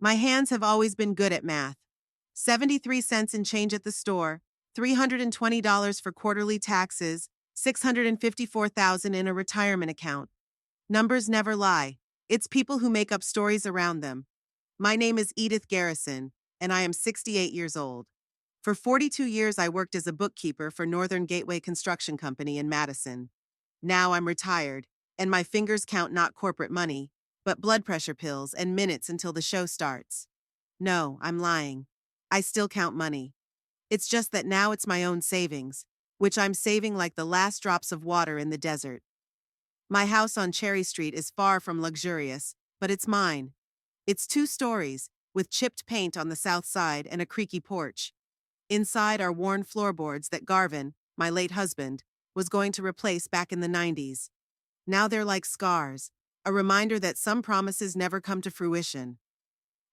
My hands have always been good at math. 73 cents in change at the store, $320 for quarterly taxes, 654,000 in a retirement account. Numbers never lie. It's people who make up stories around them. My name is Edith Garrison, and I am 68 years old. For 42 years, I worked as a bookkeeper for Northern Gateway Construction Company in Madison. Now I'm retired, and my fingers count not corporate money, but blood pressure pills and minutes until the show starts. No, I'm lying. I still count money. It's just that now it's my own savings, which I'm saving like the last drops of water in the desert. My house on Cherry Street is far from luxurious, but it's mine. It's 2 stories, with chipped paint on the south side and a creaky porch. Inside are worn floorboards that Garvin, my late husband, was going to replace back in the 90s. Now they're like scars, a reminder that some promises never come to fruition.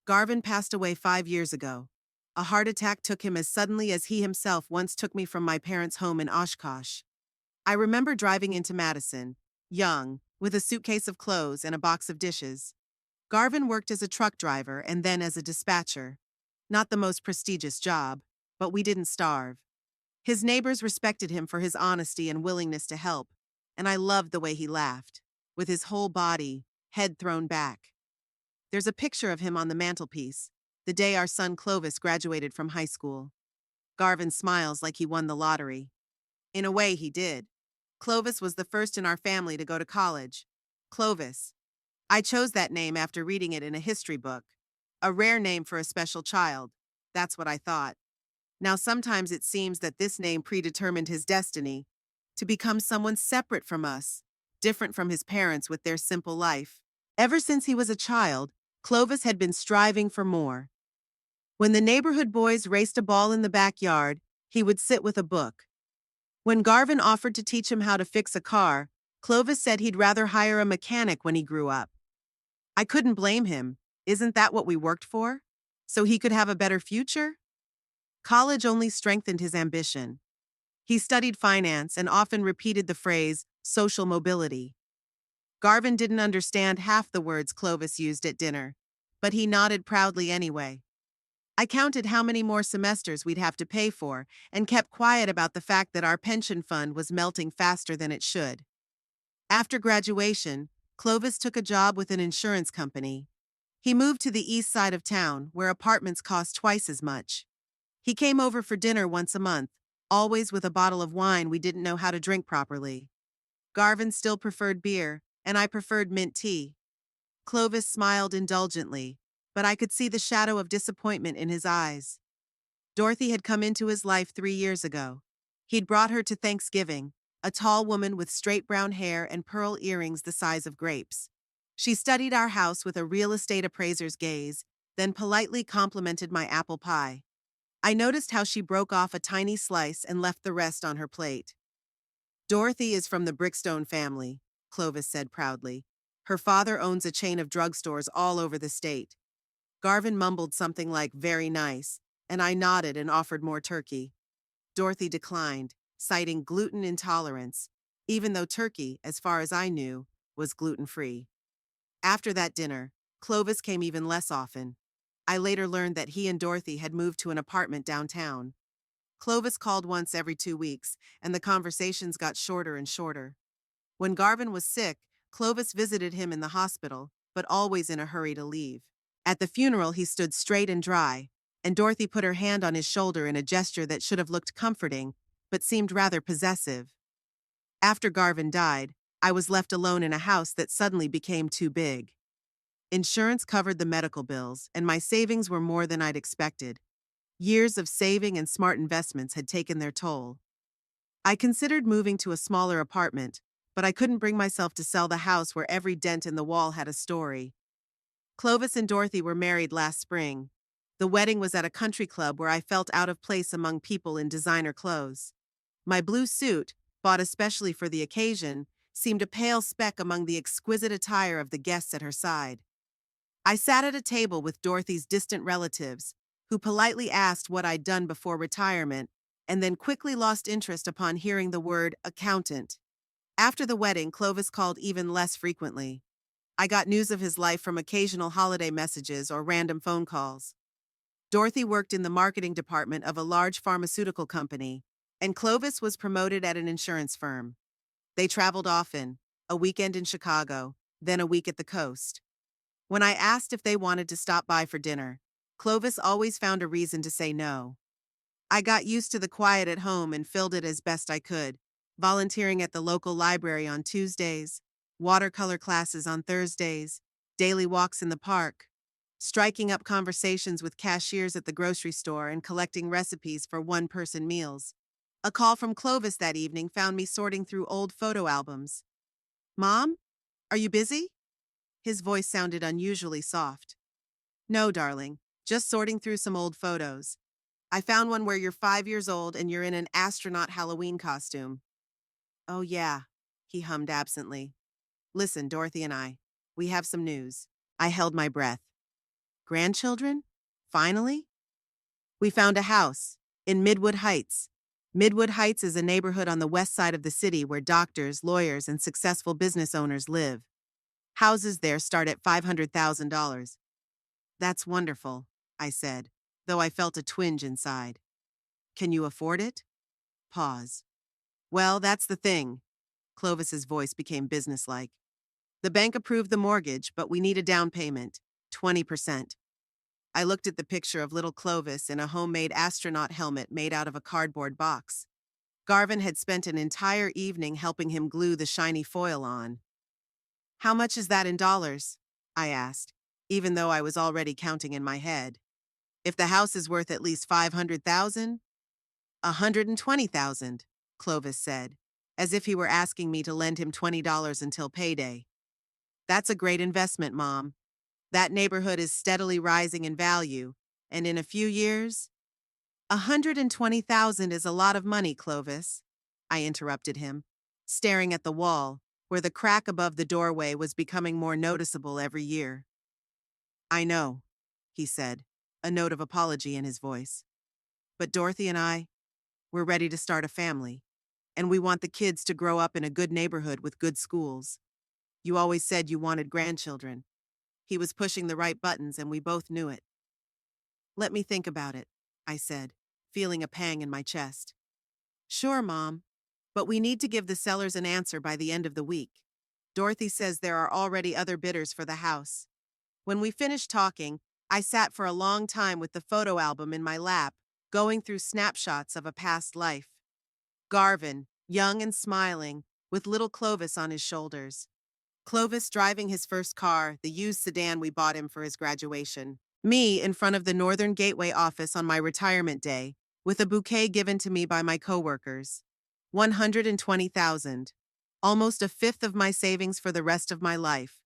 Garvin passed away 5 years ago. A heart attack took him as suddenly as he himself once took me from my parents' home in Oshkosh. I remember driving into Madison, young, with a suitcase of clothes and a box of dishes. Garvin worked as a truck driver and then as a dispatcher. Not the most prestigious job, but we didn't starve. His neighbors respected him for his honesty and willingness to help, and I loved the way he laughed, with his whole body, head thrown back. There's a picture of him on the mantelpiece, the day our son Clovis graduated from high school. Garvin smiles like he won the lottery. In a way, he did. Clovis was the first in our family to go to college. Clovis. I chose that name after reading it in a history book. A rare name for a special child. That's what I thought. Now sometimes it seems that this name predetermined his destiny, to become someone separate from us, different from his parents with their simple life. Ever since he was a child, Clovis had been striving for more. When the neighborhood boys raced a ball in the backyard, he would sit with a book. When Garvin offered to teach him how to fix a car, Clovis said he'd rather hire a mechanic when he grew up. I couldn't blame him. Isn't that what we worked for? So he could have a better future? College only strengthened his ambition. He studied finance and often repeated the phrase, social mobility. Garvin didn't understand half the words Clovis used at dinner, but he nodded proudly anyway. I counted how many more semesters we'd have to pay for and kept quiet about the fact that our pension fund was melting faster than it should. After graduation, Clovis took a job with an insurance company. He moved to the east side of town, where apartments cost twice as much. He came over for dinner once a month, always with a bottle of wine we didn't know how to drink properly. Garvin still preferred beer, and I preferred mint tea. Clovis smiled indulgently, but I could see the shadow of disappointment in his eyes. Dorothy had come into his life 3 years ago. He'd brought her to Thanksgiving, a tall woman with straight brown hair and pearl earrings the size of grapes. She studied our house with a real estate appraiser's gaze, then politely complimented my apple pie. I noticed how she broke off a tiny slice and left the rest on her plate. Dorothy is from the Brickstone family, Clovis said proudly. Her father owns a chain of drugstores all over the state. Garvin mumbled something like, "very nice," and I nodded and offered more turkey. Dorothy declined, citing gluten intolerance, even though turkey, as far as I knew, was gluten-free. After that dinner, Clovis came even less often. I later learned that he and Dorothy had moved to an apartment downtown. Clovis called once every 2 weeks, and the conversations got shorter and shorter. When Garvin was sick, Clovis visited him in the hospital, but always in a hurry to leave. At the funeral, he stood straight and dry, and Dorothy put her hand on his shoulder in a gesture that should have looked comforting, but seemed rather possessive. After Garvin died, I was left alone in a house that suddenly became too big. Insurance covered the medical bills, and my savings were more than I'd expected. Years of saving and smart investments had taken their toll. I considered moving to a smaller apartment, but I couldn't bring myself to sell the house where every dent in the wall had a story. Clovis and Dorothy were married last spring. The wedding was at a country club where I felt out of place among people in designer clothes. My blue suit, bought especially for the occasion, seemed a pale speck among the exquisite attire of the guests at her side. I sat at a table with Dorothy's distant relatives, who politely asked what I'd done before retirement, and then quickly lost interest upon hearing the word accountant. After the wedding, Clovis called even less frequently. I got news of his life from occasional holiday messages or random phone calls. Dorothy worked in the marketing department of a large pharmaceutical company, and Clovis was promoted at an insurance firm. They traveled often, a weekend in Chicago, then a week at the coast. When I asked if they wanted to stop by for dinner, Clovis always found a reason to say no. I got used to the quiet at home and filled it as best I could, volunteering at the local library on Tuesdays, watercolor classes on Thursdays, daily walks in the park, striking up conversations with cashiers at the grocery store and collecting recipes for one-person meals. A call from Clovis that evening found me sorting through old photo albums. "Mom, are you busy?" His voice sounded unusually soft. "No, darling, just sorting through some old photos. I found one where you're 5 years old and you're in an astronaut Halloween costume." "Oh, yeah," he hummed absently. "Listen, Dorothy and we have some news." I held my breath. "Grandchildren? Finally?" "We found a house in Midwood Heights." Midwood Heights is a neighborhood on the west side of the city where doctors, lawyers, and successful business owners live. Houses there start at $500,000. "That's wonderful," I said, though I felt a twinge inside. "Can you afford it?" Pause. "Well, that's the thing." Clovis's voice became businesslike. "The bank approved the mortgage, but we need a down payment, 20%. I looked at the picture of little Clovis in a homemade astronaut helmet made out of a cardboard box. Garvin had spent an entire evening helping him glue the shiny foil on. "How much is that in dollars?" I asked, even though I was already counting in my head. "If the house is worth at least 500,000, 120,000, Clovis said, as if he were asking me to lend him $20 until payday. "That's a great investment, Mom. That neighborhood is steadily rising in value, and in a few years—" "120,000 is a lot of money, Clovis," I interrupted him, staring at the wall, where the crack above the doorway was becoming more noticeable every year. "I know," he said, a note of apology in his voice. "But Dorothy and we're ready to start a family, and we want the kids to grow up in a good neighborhood with good schools. You always said you wanted grandchildren." He was pushing the right buttons, and we both knew it. "Let me think about it," I said, feeling a pang in my chest. "Sure, Mom, but we need to give the sellers an answer by the end of the week. Dorothy says there are already other bidders for the house." When we finished talking, I sat for a long time with the photo album in my lap, going through snapshots of a past life. Garvin, young and smiling, with little Clovis on his shoulders. Clovis driving his first car, the used sedan we bought him for his graduation. Me in front of the Northern Gateway office on my retirement day, with a bouquet given to me by my coworkers. 120,000. Almost a fifth of my savings for the rest of my life.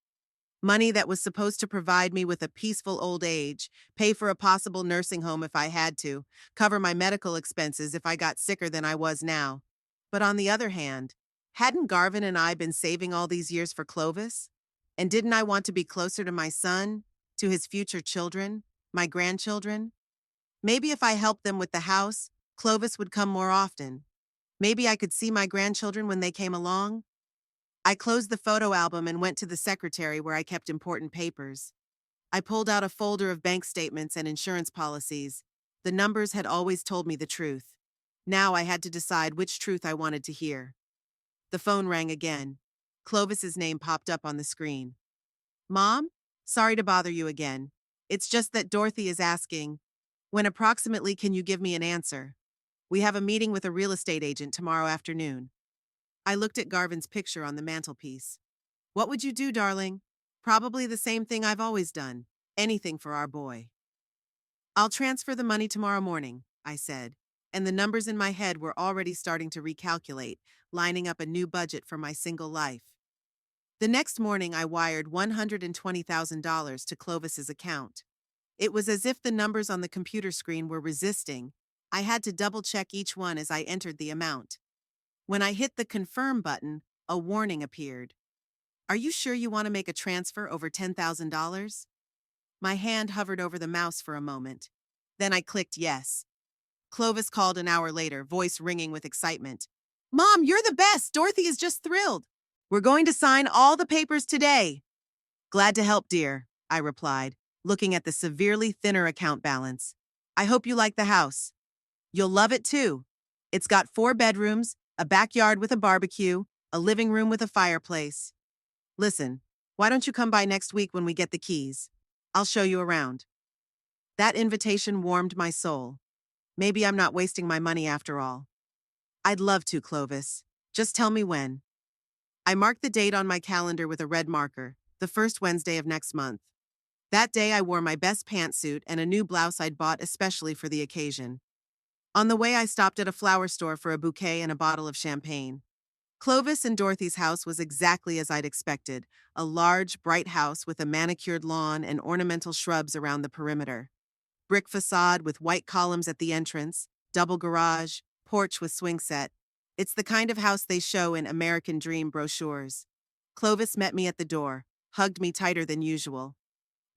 Money that was supposed to provide me with a peaceful old age, pay for a possible nursing home if I had to, cover my medical expenses if I got sicker than I was now. But on the other hand, hadn't Garvin and I been saving all these years for Clovis? And didn't I want to be closer to my son, to his future children, my grandchildren? Maybe if I helped them with the house, Clovis would come more often. Maybe I could see my grandchildren when they came along. I closed the photo album and went to the secretary where I kept important papers. I pulled out a folder of bank statements and insurance policies. The numbers had always told me the truth. Now I had to decide which truth I wanted to hear. The phone rang again. Clovis's name popped up on the screen. "Mom? Sorry to bother you again. It's just that Dorothy is asking, when approximately can you give me an answer? We have a meeting with a real estate agent tomorrow afternoon." I looked at Garvin's picture on the mantelpiece. "What would you do, darling?" "Probably the same thing I've always done. Anything for our boy." "I'll transfer the money tomorrow morning," I said, and the numbers in my head were already starting to recalculate, lining up a new budget for my single life. The next morning, I wired $120,000 to Clovis's account. It was as if the numbers on the computer screen were resisting. I had to double-check each one as I entered the amount. When I hit the confirm button, a warning appeared. "Are you sure you want to make a transfer over $10,000? My hand hovered over the mouse for a moment. Then I clicked yes. Clovis called an hour later, voice ringing with excitement. "Mom, you're the best! Dorothy is just thrilled! We're going to sign all the papers today." Glad to help, dear, I replied, looking at the severely thinner account balance. I hope you like the house. You'll love it too. It's got 4 bedrooms, a backyard with a barbecue, a living room with a fireplace. Listen, why don't you come by next week when we get the keys? I'll show you around. That invitation warmed my soul. Maybe I'm not wasting my money after all. I'd love to, Clovis. Just tell me when. I marked the date on my calendar with a red marker, the first Wednesday of next month. That day I wore my best pantsuit and a new blouse I'd bought especially for the occasion. On the way I stopped at a flower store for a bouquet and a bottle of champagne. Clovis and Dorothy's house was exactly as I'd expected, a large, bright house with a manicured lawn and ornamental shrubs around the perimeter. Brick facade with white columns at the entrance, double garage, porch with swing set. It's the kind of house they show in American Dream brochures. Clovis met me at the door, hugged me tighter than usual.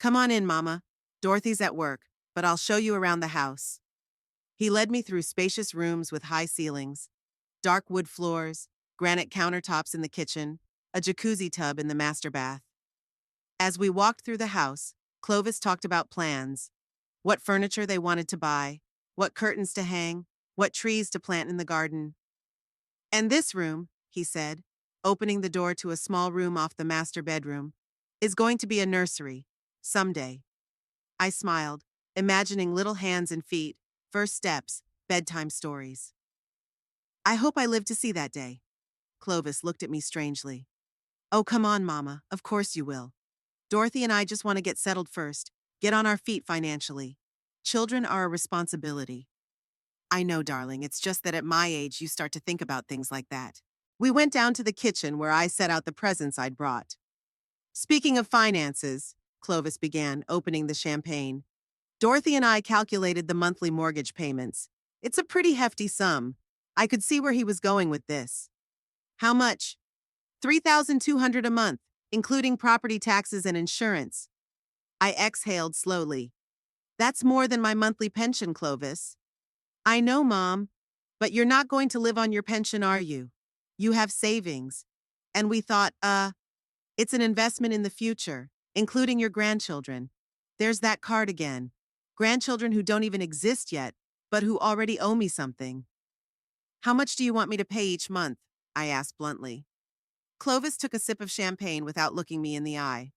Come on in, Mama. Dorothy's at work, but I'll show you around the house. He led me through spacious rooms with high ceilings, dark wood floors, granite countertops in the kitchen, a jacuzzi tub in the master bath. As we walked through the house, Clovis talked about plans, what furniture they wanted to buy, what curtains to hang, what trees to plant in the garden. And this room, he said, opening the door to a small room off the master bedroom, is going to be a nursery, someday. I smiled, imagining little hands and feet, first steps, bedtime stories. I hope I live to see that day. Clovis looked at me strangely. Oh, come on, Mama, of course you will. Dorothy and I just want to get settled first, get on our feet financially. Children are a responsibility. I know, darling, it's just that at my age you start to think about things like that. We went down to the kitchen where I set out the presents I'd brought. Speaking of finances, Clovis began, opening the champagne. Dorothy and I calculated the monthly mortgage payments. It's a pretty hefty sum. I could see where he was going with this. How much? $3,200 a month, including property taxes and insurance. I exhaled slowly. That's more than my monthly pension, Clovis. I know, Mom, but you're not going to live on your pension, are you? You have savings. And we thought, it's an investment in the future, including your grandchildren. There's that card again. Grandchildren who don't even exist yet, but who already owe me something. How much do you want me to pay each month? I asked bluntly. Clovis took a sip of champagne without looking me in the eye.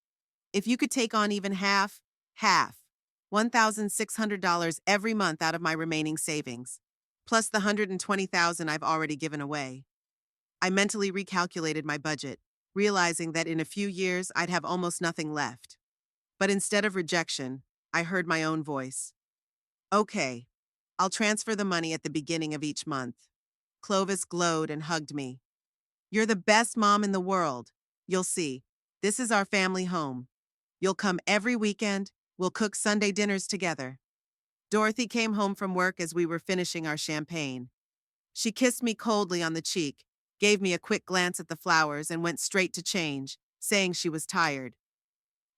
If you could take on even half, $1,600 every month out of my remaining savings, plus the $120,000 I've already given away. I mentally recalculated my budget, realizing that in a few years I'd have almost nothing left. But instead of rejection, I heard my own voice. Okay, I'll transfer the money at the beginning of each month. Clovis glowed and hugged me. You're the best mom in the world. You'll see. This is our family home. You'll come every weekend. We'll cook Sunday dinners together. Dorothy came home from work as we were finishing our champagne. She kissed me coldly on the cheek, gave me a quick glance at the flowers, and went straight to change, saying she was tired.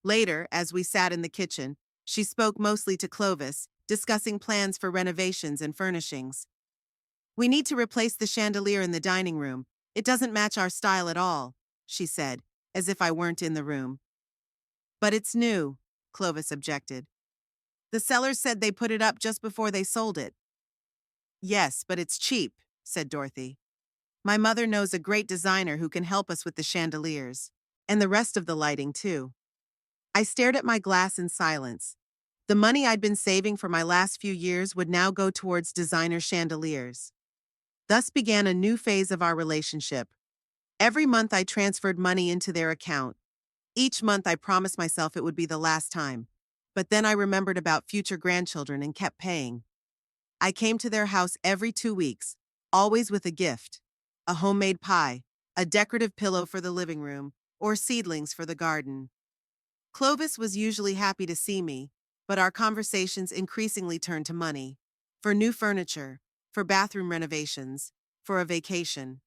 Later, as we sat in the kitchen, she spoke mostly to Clovis, discussing plans for renovations and furnishings. We need to replace the chandelier in the dining room. It doesn't match our style at all, she said, as if I weren't in the room. But it's new, Clovis objected. The sellers said they put it up just before they sold it. Yes, but it's cheap, said Dorothy. My mother knows a great designer who can help us with the chandeliers, and the rest of the lighting too. I stared at my glass in silence. The money I'd been saving for my last few years would now go towards designer chandeliers. Thus began a new phase of our relationship. Every month I transferred money into their account. Each month I promised myself it would be the last time. But then I remembered about future grandchildren and kept paying. I came to their house every 2 weeks, always with a gift. A homemade pie, a decorative pillow for the living room, or seedlings for the garden. Clovis was usually happy to see me, but our conversations increasingly turned to money. For new furniture, for bathroom renovations, for a vacation.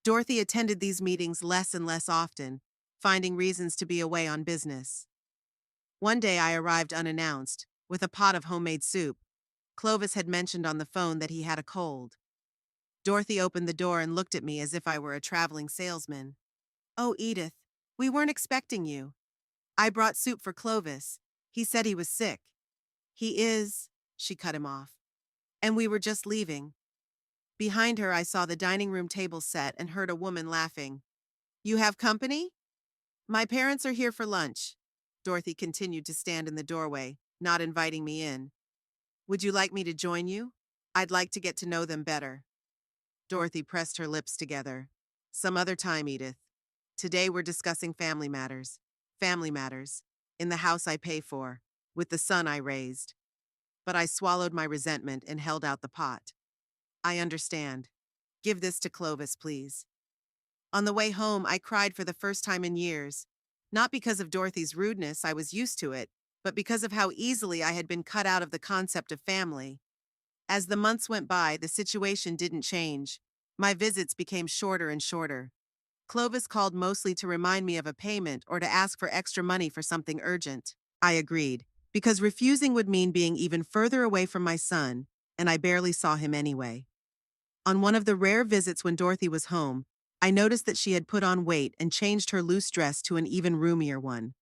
Dorothy attended these meetings less and less often, finding reasons to be away on business. One day I arrived unannounced, with a pot of homemade soup. Clovis had mentioned on the phone that he had a cold. Dorothy opened the door and looked at me as if I were a traveling salesman. Oh, Edith, we weren't expecting you. I brought soup for Clovis. He said he was sick. He is, she cut him off. And we were just leaving. Behind her, I saw the dining room table set and heard a woman laughing. You have company? My parents are here for lunch. Dorothy continued to stand in the doorway, not inviting me in. Would you like me to join you? I'd like to get to know them better. Dorothy pressed her lips together. Some other time, Edith. Today we're discussing family matters. Family matters. In the house I pay for. With the son I raised. But I swallowed my resentment and held out the pot. I understand. Give this to Clovis, please. On the way home, I cried for the first time in years. Not because of Dorothy's rudeness, I was used to it, but because of how easily I had been cut out of the concept of family. As the months went by, the situation didn't change. My visits became shorter and shorter. Clovis called mostly to remind me of a payment or to ask for extra money for something urgent. I agreed, because refusing would mean being even further away from my son, and I barely saw him anyway. On one of the rare visits when Dorothy was home, I noticed that she had put on weight and changed her loose dress to an even roomier one.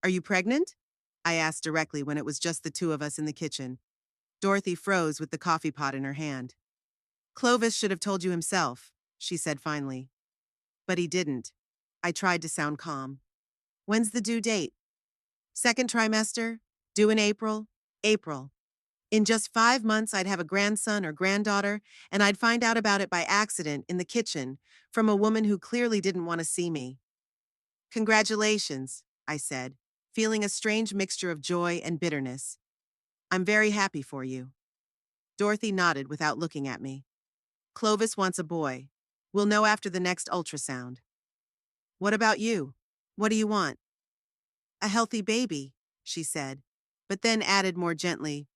Are you pregnant? I asked directly when it was just the two of us in the kitchen. Dorothy froze with the coffee pot in her hand. Clovis should have told you himself, she said finally. But he didn't. I tried to sound calm. When's the due date? Second trimester? Due in April? April. In just 5 months, I'd have a grandson or granddaughter, and I'd find out about it by accident in the kitchen from a woman who clearly didn't want to see me. Congratulations, I said, feeling a strange mixture of joy and bitterness. I'm very happy for you. Dorothy nodded without looking at me. Clovis wants a boy. We'll know after the next ultrasound. What about you? What do you want? A healthy baby, she said, but then added more gently,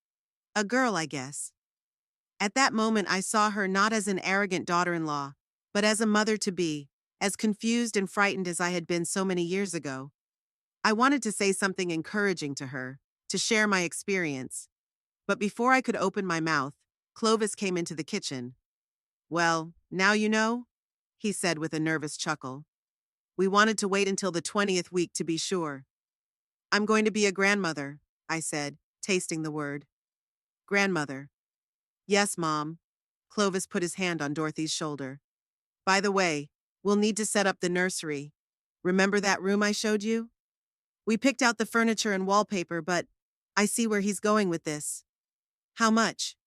a girl, I guess. At that moment, I saw her not as an arrogant daughter-in-law, but as a mother-to-be, as confused and frightened as I had been so many years ago. I wanted to say something encouraging to her, to share my experience. But before I could open my mouth, Clovis came into the kitchen. Well, now you know, he said with a nervous chuckle. We wanted to wait until the 20th week to be sure. I'm going to be a grandmother, I said, tasting the word. Grandmother. Yes, Mom. Clovis put his hand on Dorothy's shoulder. By the way, we'll need to set up the nursery. Remember that room I showed you? We picked out the furniture and wallpaper, but I see where he's going with this. How much?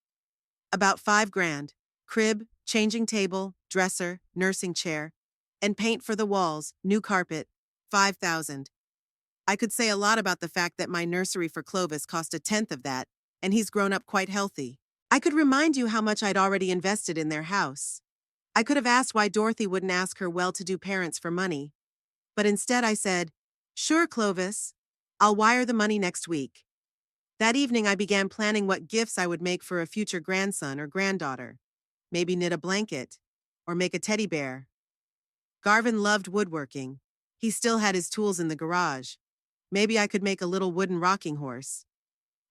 About $5,000. Crib, changing table, dresser, nursing chair, and paint for the walls, new carpet, $5,000. I could say a lot about the fact that my nursery for Clovis cost a tenth of that, and he's grown up quite healthy. I could remind you how much I'd already invested in their house. I could have asked why Dorothy wouldn't ask her well-to-do parents for money. But instead I said, sure, Clovis. I'll wire the money next week. That evening I began planning what gifts I would make for a future grandson or granddaughter. Maybe knit a blanket, or make a teddy bear. Garvin loved woodworking. He still had his tools in the garage. Maybe I could make a little wooden rocking horse.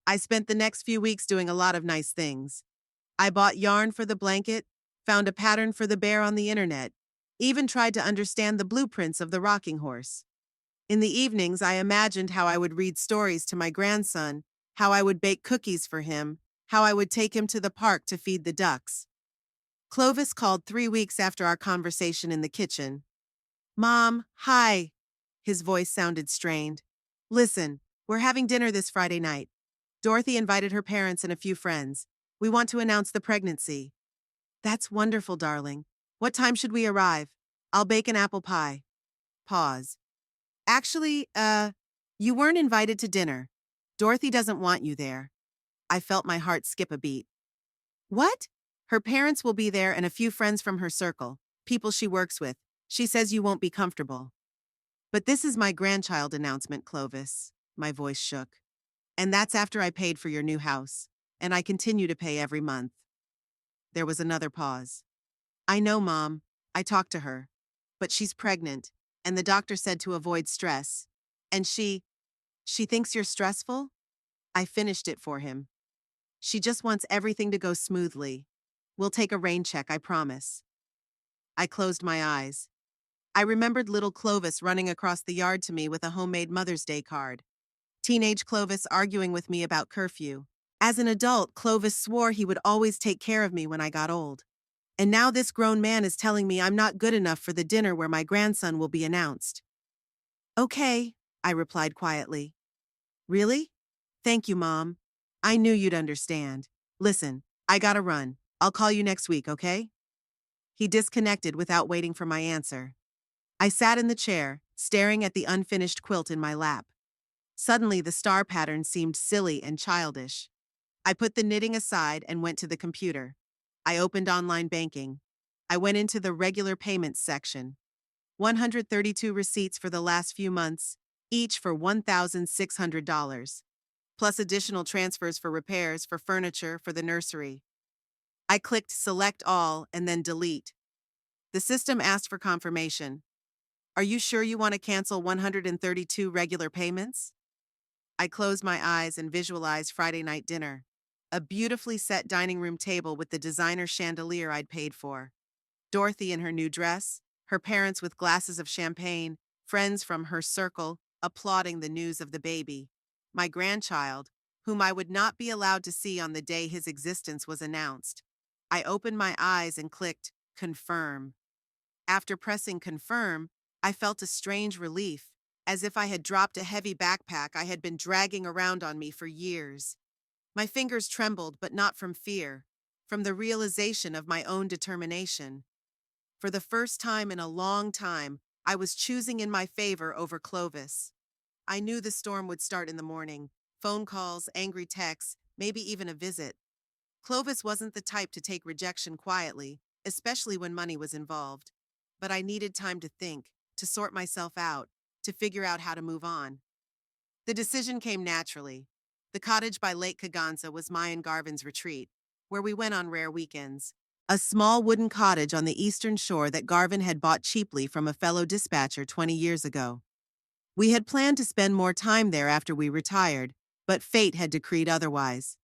I spent the next few weeks doing a lot of nice things. I bought yarn for the blanket, found a pattern for the bear on the internet, even tried to understand the blueprints of the rocking horse. In the evenings, I imagined how I would read stories to my grandson, how I would bake cookies for him, how I would take him to the park to feed the ducks. Clovis called 3 weeks after our conversation in the kitchen. Mom, hi. His voice sounded strained. Listen, we're having dinner this Friday night. Dorothy invited her parents and a few friends. We want to announce the pregnancy. That's wonderful, darling. What time should we arrive? I'll bake an apple pie. Pause. Actually, you weren't invited to dinner. Dorothy doesn't want you there. I felt my heart skip a beat. What? Her parents will be there and a few friends from her circle, people she works with. She says you won't be comfortable. But this is my grandchild announcement, Clovis. My voice shook. And that's after I paid for your new house. And I continue to pay every month. There was another pause. I know, Mom. I talked to her. But she's pregnant, and the doctor said to avoid stress. And she thinks you're stressful? I finished it for him. She just wants everything to go smoothly. We'll take a rain check, I promise. I closed my eyes. I remembered little Clovis running across the yard to me with a homemade Mother's Day card. Teenage Clovis arguing with me about curfew. As an adult, Clovis swore he would always take care of me when I got old. And now this grown man is telling me I'm not good enough for the dinner where my grandson will be announced. Okay, I replied quietly. Really? Thank you, Mom. I knew you'd understand. Listen, I gotta run. I'll call you next week, okay? He disconnected without waiting for my answer. I sat in the chair, staring at the unfinished quilt in my lap. Suddenly, the star pattern seemed silly and childish. I put the knitting aside and went to the computer. I opened online banking. I went into the regular payments section. 132 receipts for the last few months, each for $1,600, plus additional transfers for repairs, for furniture, for the nursery. I clicked Select All and then Delete. The system asked for confirmation. Are you sure you want to cancel 132 regular payments? I closed my eyes and visualized Friday night dinner. A beautifully set dining room table with the designer chandelier I'd paid for. Dorothy in her new dress, her parents with glasses of champagne, friends from her circle applauding the news of the baby. My grandchild, whom I would not be allowed to see on the day his existence was announced. I opened my eyes and clicked Confirm. After pressing Confirm, I felt a strange relief, as if I had dropped a heavy backpack I had been dragging around on me for years. My fingers trembled, but not from fear, from the realization of my own determination. For the first time in a long time, I was choosing in my favor over Clovis. I knew the storm would start in the morning. Phone calls, angry texts, maybe even a visit. Clovis wasn't the type to take rejection quietly, especially when money was involved. But I needed time to think, to sort myself out, to figure out how to move on. The decision came naturally. The cottage by Lake Kaganza was my and Garvin's retreat, where we went on rare weekends. A small wooden cottage on the eastern shore that Garvin had bought cheaply from a fellow dispatcher 20 years ago. We had planned to spend more time there after we retired, but fate had decreed otherwise.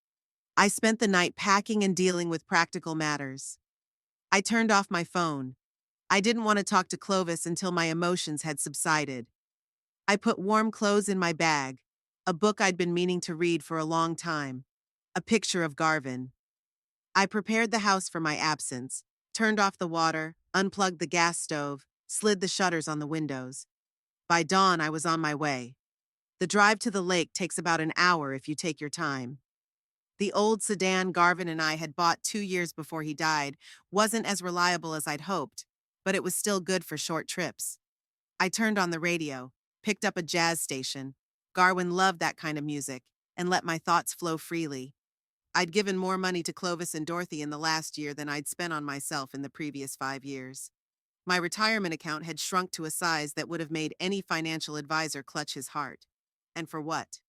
I spent the night packing and dealing with practical matters. I turned off my phone. I didn't want to talk to Clovis until my emotions had subsided. I put warm clothes in my bag, a book I'd been meaning to read for a long time, a picture of Garvin. I prepared the house for my absence, turned off the water, unplugged the gas stove, slid the shutters on the windows. By dawn, I was on my way. The drive to the lake takes about an hour if you take your time. The old sedan Garvin and I had bought 2 years before he died wasn't as reliable as I'd hoped, but it was still good for short trips. I turned on the radio, picked up a jazz station. Garvin loved that kind of music, and let my thoughts flow freely. I'd given more money to Clovis and Dorothy in the last year than I'd spent on myself in the previous 5 years. My retirement account had shrunk to a size that would have made any financial advisor clutch his heart. And for what?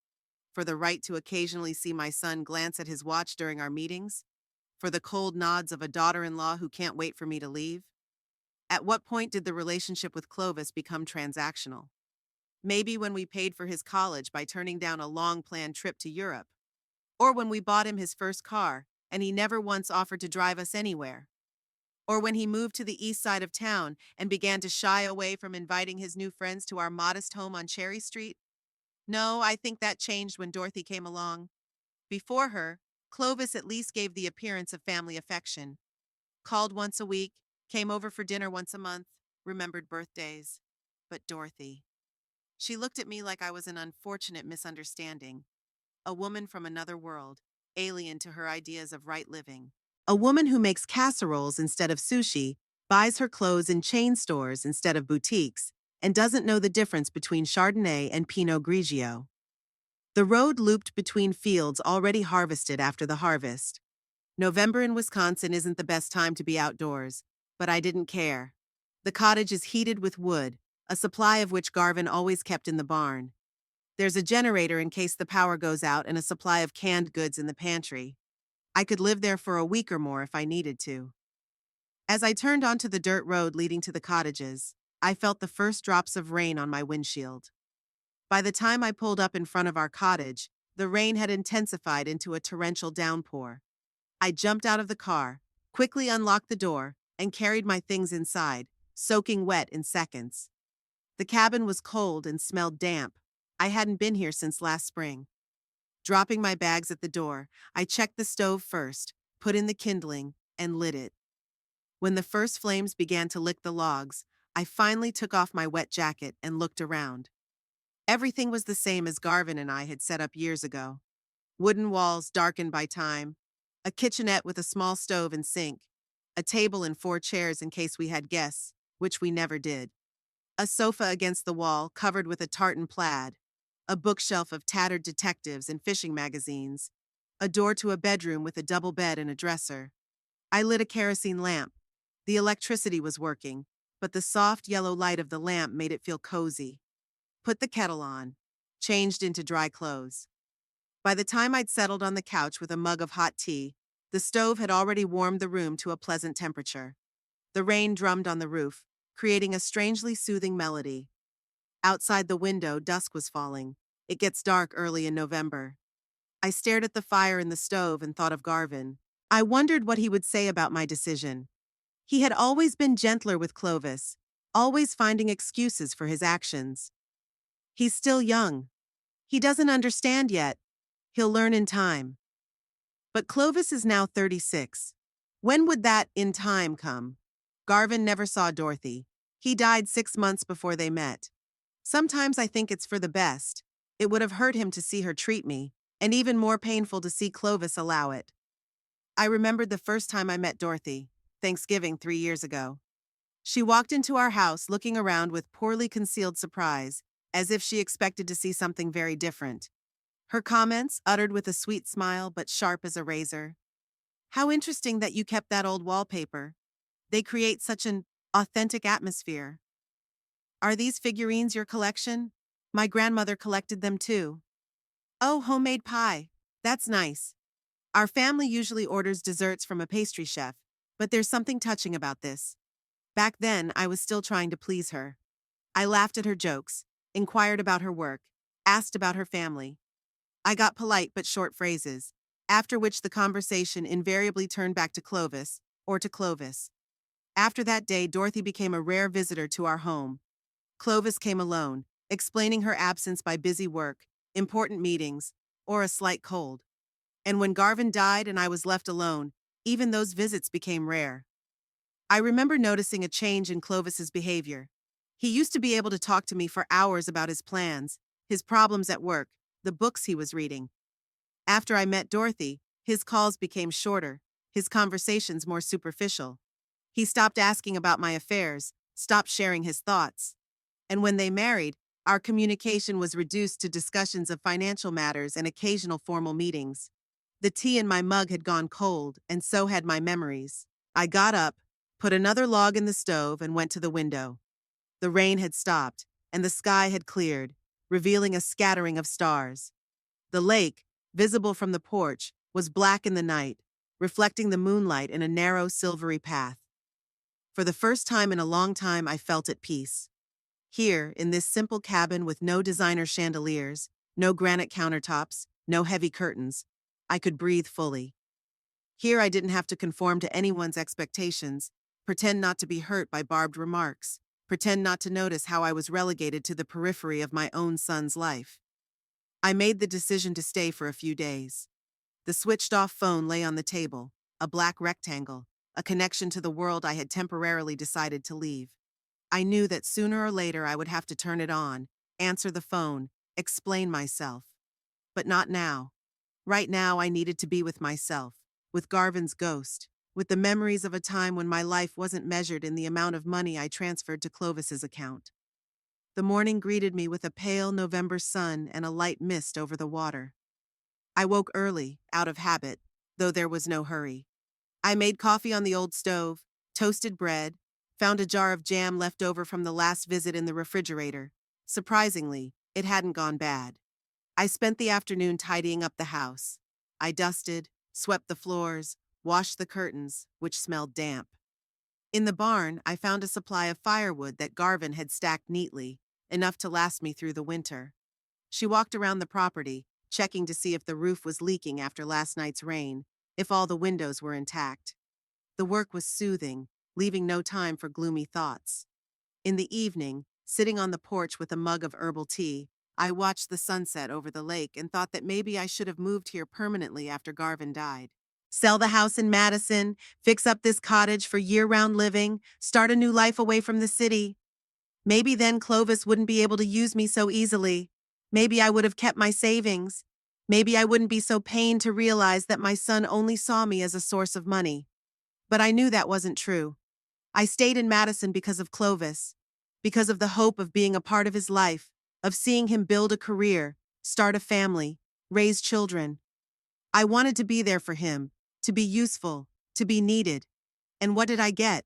For the right to occasionally see my son glance at his watch during our meetings? For the cold nods of a daughter-in-law who can't wait for me to leave? At what point did the relationship with Clovis become transactional? Maybe when we paid for his college by turning down a long-planned trip to Europe. Or when we bought him his first car, and he never once offered to drive us anywhere. Or when he moved to the east side of town and began to shy away from inviting his new friends to our modest home on Cherry Street. No, I think that changed when Dorothy came along. Before her, Clovis at least gave the appearance of family affection. Called once a week, came over for dinner once a month, remembered birthdays. But Dorothy. She looked at me like I was an unfortunate misunderstanding. A woman from another world, alien to her ideas of right living. A woman who makes casseroles instead of sushi, buys her clothes in chain stores instead of boutiques, and doesn't know the difference between Chardonnay and Pinot Grigio. The road looped between fields already harvested after the harvest. November in Wisconsin isn't the best time to be outdoors, but I didn't care. The cottage is heated with wood, a supply of which Garvin always kept in the barn. There's a generator in case the power goes out and a supply of canned goods in the pantry. I could live there for a week or more if I needed to. As I turned onto the dirt road leading to the cottages, I felt the first drops of rain on my windshield. By the time I pulled up in front of our cottage, the rain had intensified into a torrential downpour. I jumped out of the car, quickly unlocked the door, and carried my things inside, soaking wet in seconds. The cabin was cold and smelled damp. I hadn't been here since last spring. Dropping my bags at the door, I checked the stove first, put in the kindling, and lit it. When the first flames began to lick the logs, I finally took off my wet jacket and looked around. Everything was the same as Garvin and I had set up years ago. Wooden walls darkened by time, a kitchenette with a small stove and sink, a table and 4 chairs in case we had guests, which we never did, a sofa against the wall covered with a tartan plaid, a bookshelf of tattered detectives and fishing magazines, a door to a bedroom with a double bed and a dresser. I lit a kerosene lamp. The electricity was working, but the soft yellow light of the lamp made it feel cozy. Put the kettle on. Changed into dry clothes. By the time I'd settled on the couch with a mug of hot tea, the stove had already warmed the room to a pleasant temperature. The rain drummed on the roof, creating a strangely soothing melody. Outside the window, dusk was falling. It gets dark early in November. I stared at the fire in the stove and thought of Garvin. I wondered what he would say about my decision. He had always been gentler with Clovis, always finding excuses for his actions. He's still young. He doesn't understand yet. He'll learn in time. But Clovis is now 36. When would that in time come? Garvin never saw Dorothy. He died 6 months before they met. Sometimes I think it's for the best. It would have hurt him to see her treat me, and even more painful to see Clovis allow it. I remembered the first time I met Dorothy, Thanksgiving 3 years ago. She walked into our house looking around with poorly concealed surprise, as if she expected to see something very different. Her comments, uttered with a sweet smile but sharp as a razor. "How interesting that you kept that old wallpaper. They create such an authentic atmosphere. Are these figurines your collection? My grandmother collected them too." "Oh, homemade pie. That's nice. Our family usually orders desserts from a pastry chef, but there's something touching about this." Back then, I was still trying to please her. I laughed at her jokes, inquired about her work, asked about her family. I got polite but short phrases, after which the conversation invariably turned back to Clovis, or to Clovis. After that day, Dorothy became a rare visitor to our home. Clovis came alone, explaining her absence by busy work, important meetings, or a slight cold. And when Garvin died and I was left alone, even those visits became rare. I remember noticing a change in Clovis's behavior. He used to be able to talk to me for hours about his plans, his problems at work, the books he was reading. After I met Dorothy, his calls became shorter, his conversations more superficial. He stopped asking about my affairs, stopped sharing his thoughts. And when they married, our communication was reduced to discussions of financial matters and occasional formal meetings. The tea in my mug had gone cold, and so had my memories. I got up, put another log in the stove, and went to the window. The rain had stopped, and the sky had cleared, revealing a scattering of stars. The lake, visible from the porch, was black in the night, reflecting the moonlight in a narrow, silvery path. For the first time in a long time, I felt at peace. Here, in this simple cabin with no designer chandeliers, no granite countertops, no heavy curtains, I could breathe fully. Here I didn't have to conform to anyone's expectations, pretend not to be hurt by barbed remarks, pretend not to notice how I was relegated to the periphery of my own son's life. I made the decision to stay for a few days. The switched-off phone lay on the table, a black rectangle, a connection to the world I had temporarily decided to leave. I knew that sooner or later I would have to turn it on, answer the phone, explain myself. But not now. Right now I needed to be with myself, with Garvin's ghost, with the memories of a time when my life wasn't measured in the amount of money I transferred to Clovis's account. The morning greeted me with a pale November sun and a light mist over the water. I woke early, out of habit, though there was no hurry. I made coffee on the old stove, toasted bread, found a jar of jam left over from the last visit in the refrigerator. Surprisingly, it hadn't gone bad. I spent the afternoon tidying up the house. I dusted, swept the floors, washed the curtains, which smelled damp. In the barn, I found a supply of firewood that Garvin had stacked neatly, enough to last me through the winter. She walked around the property, checking to see if the roof was leaking after last night's rain, if all the windows were intact. The work was soothing, leaving no time for gloomy thoughts. In the evening, sitting on the porch with a mug of herbal tea, I watched the sunset over the lake and thought that maybe I should have moved here permanently after Garvin died. Sell the house in Madison, fix up this cottage for year-round living, start a new life away from the city. Maybe then Clovis wouldn't be able to use me so easily. Maybe I would have kept my savings. Maybe I wouldn't be so pained to realize that my son only saw me as a source of money. But I knew that wasn't true. I stayed in Madison because of Clovis, because of the hope of being a part of his life, of seeing him build a career, start a family, raise children. I wanted to be there for him, to be useful, to be needed. And what did I get?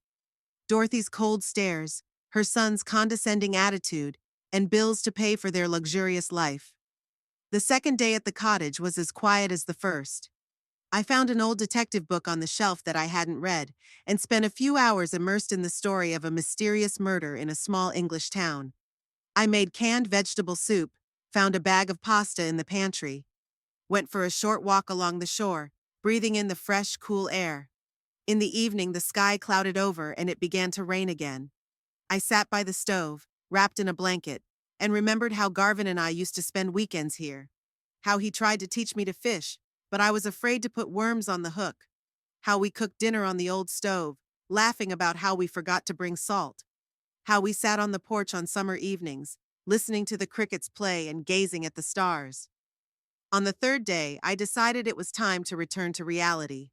Dorothy's cold stares, her son's condescending attitude, and bills to pay for their luxurious life. The second day at the cottage was as quiet as the first. I found an old detective book on the shelf that I hadn't read, and spent a few hours immersed in the story of a mysterious murder in a small English town. I made canned vegetable soup, found a bag of pasta in the pantry, went for a short walk along the shore, breathing in the fresh, cool air. In the evening, the sky clouded over and it began to rain again. I sat by the stove, wrapped in a blanket, and remembered how Garvin and I used to spend weekends here. How he tried to teach me to fish, but I was afraid to put worms on the hook. How we cooked dinner on the old stove, laughing about how we forgot to bring salt. How we sat on the porch on summer evenings, listening to the crickets play and gazing at the stars. On the third day, I decided it was time to return to reality.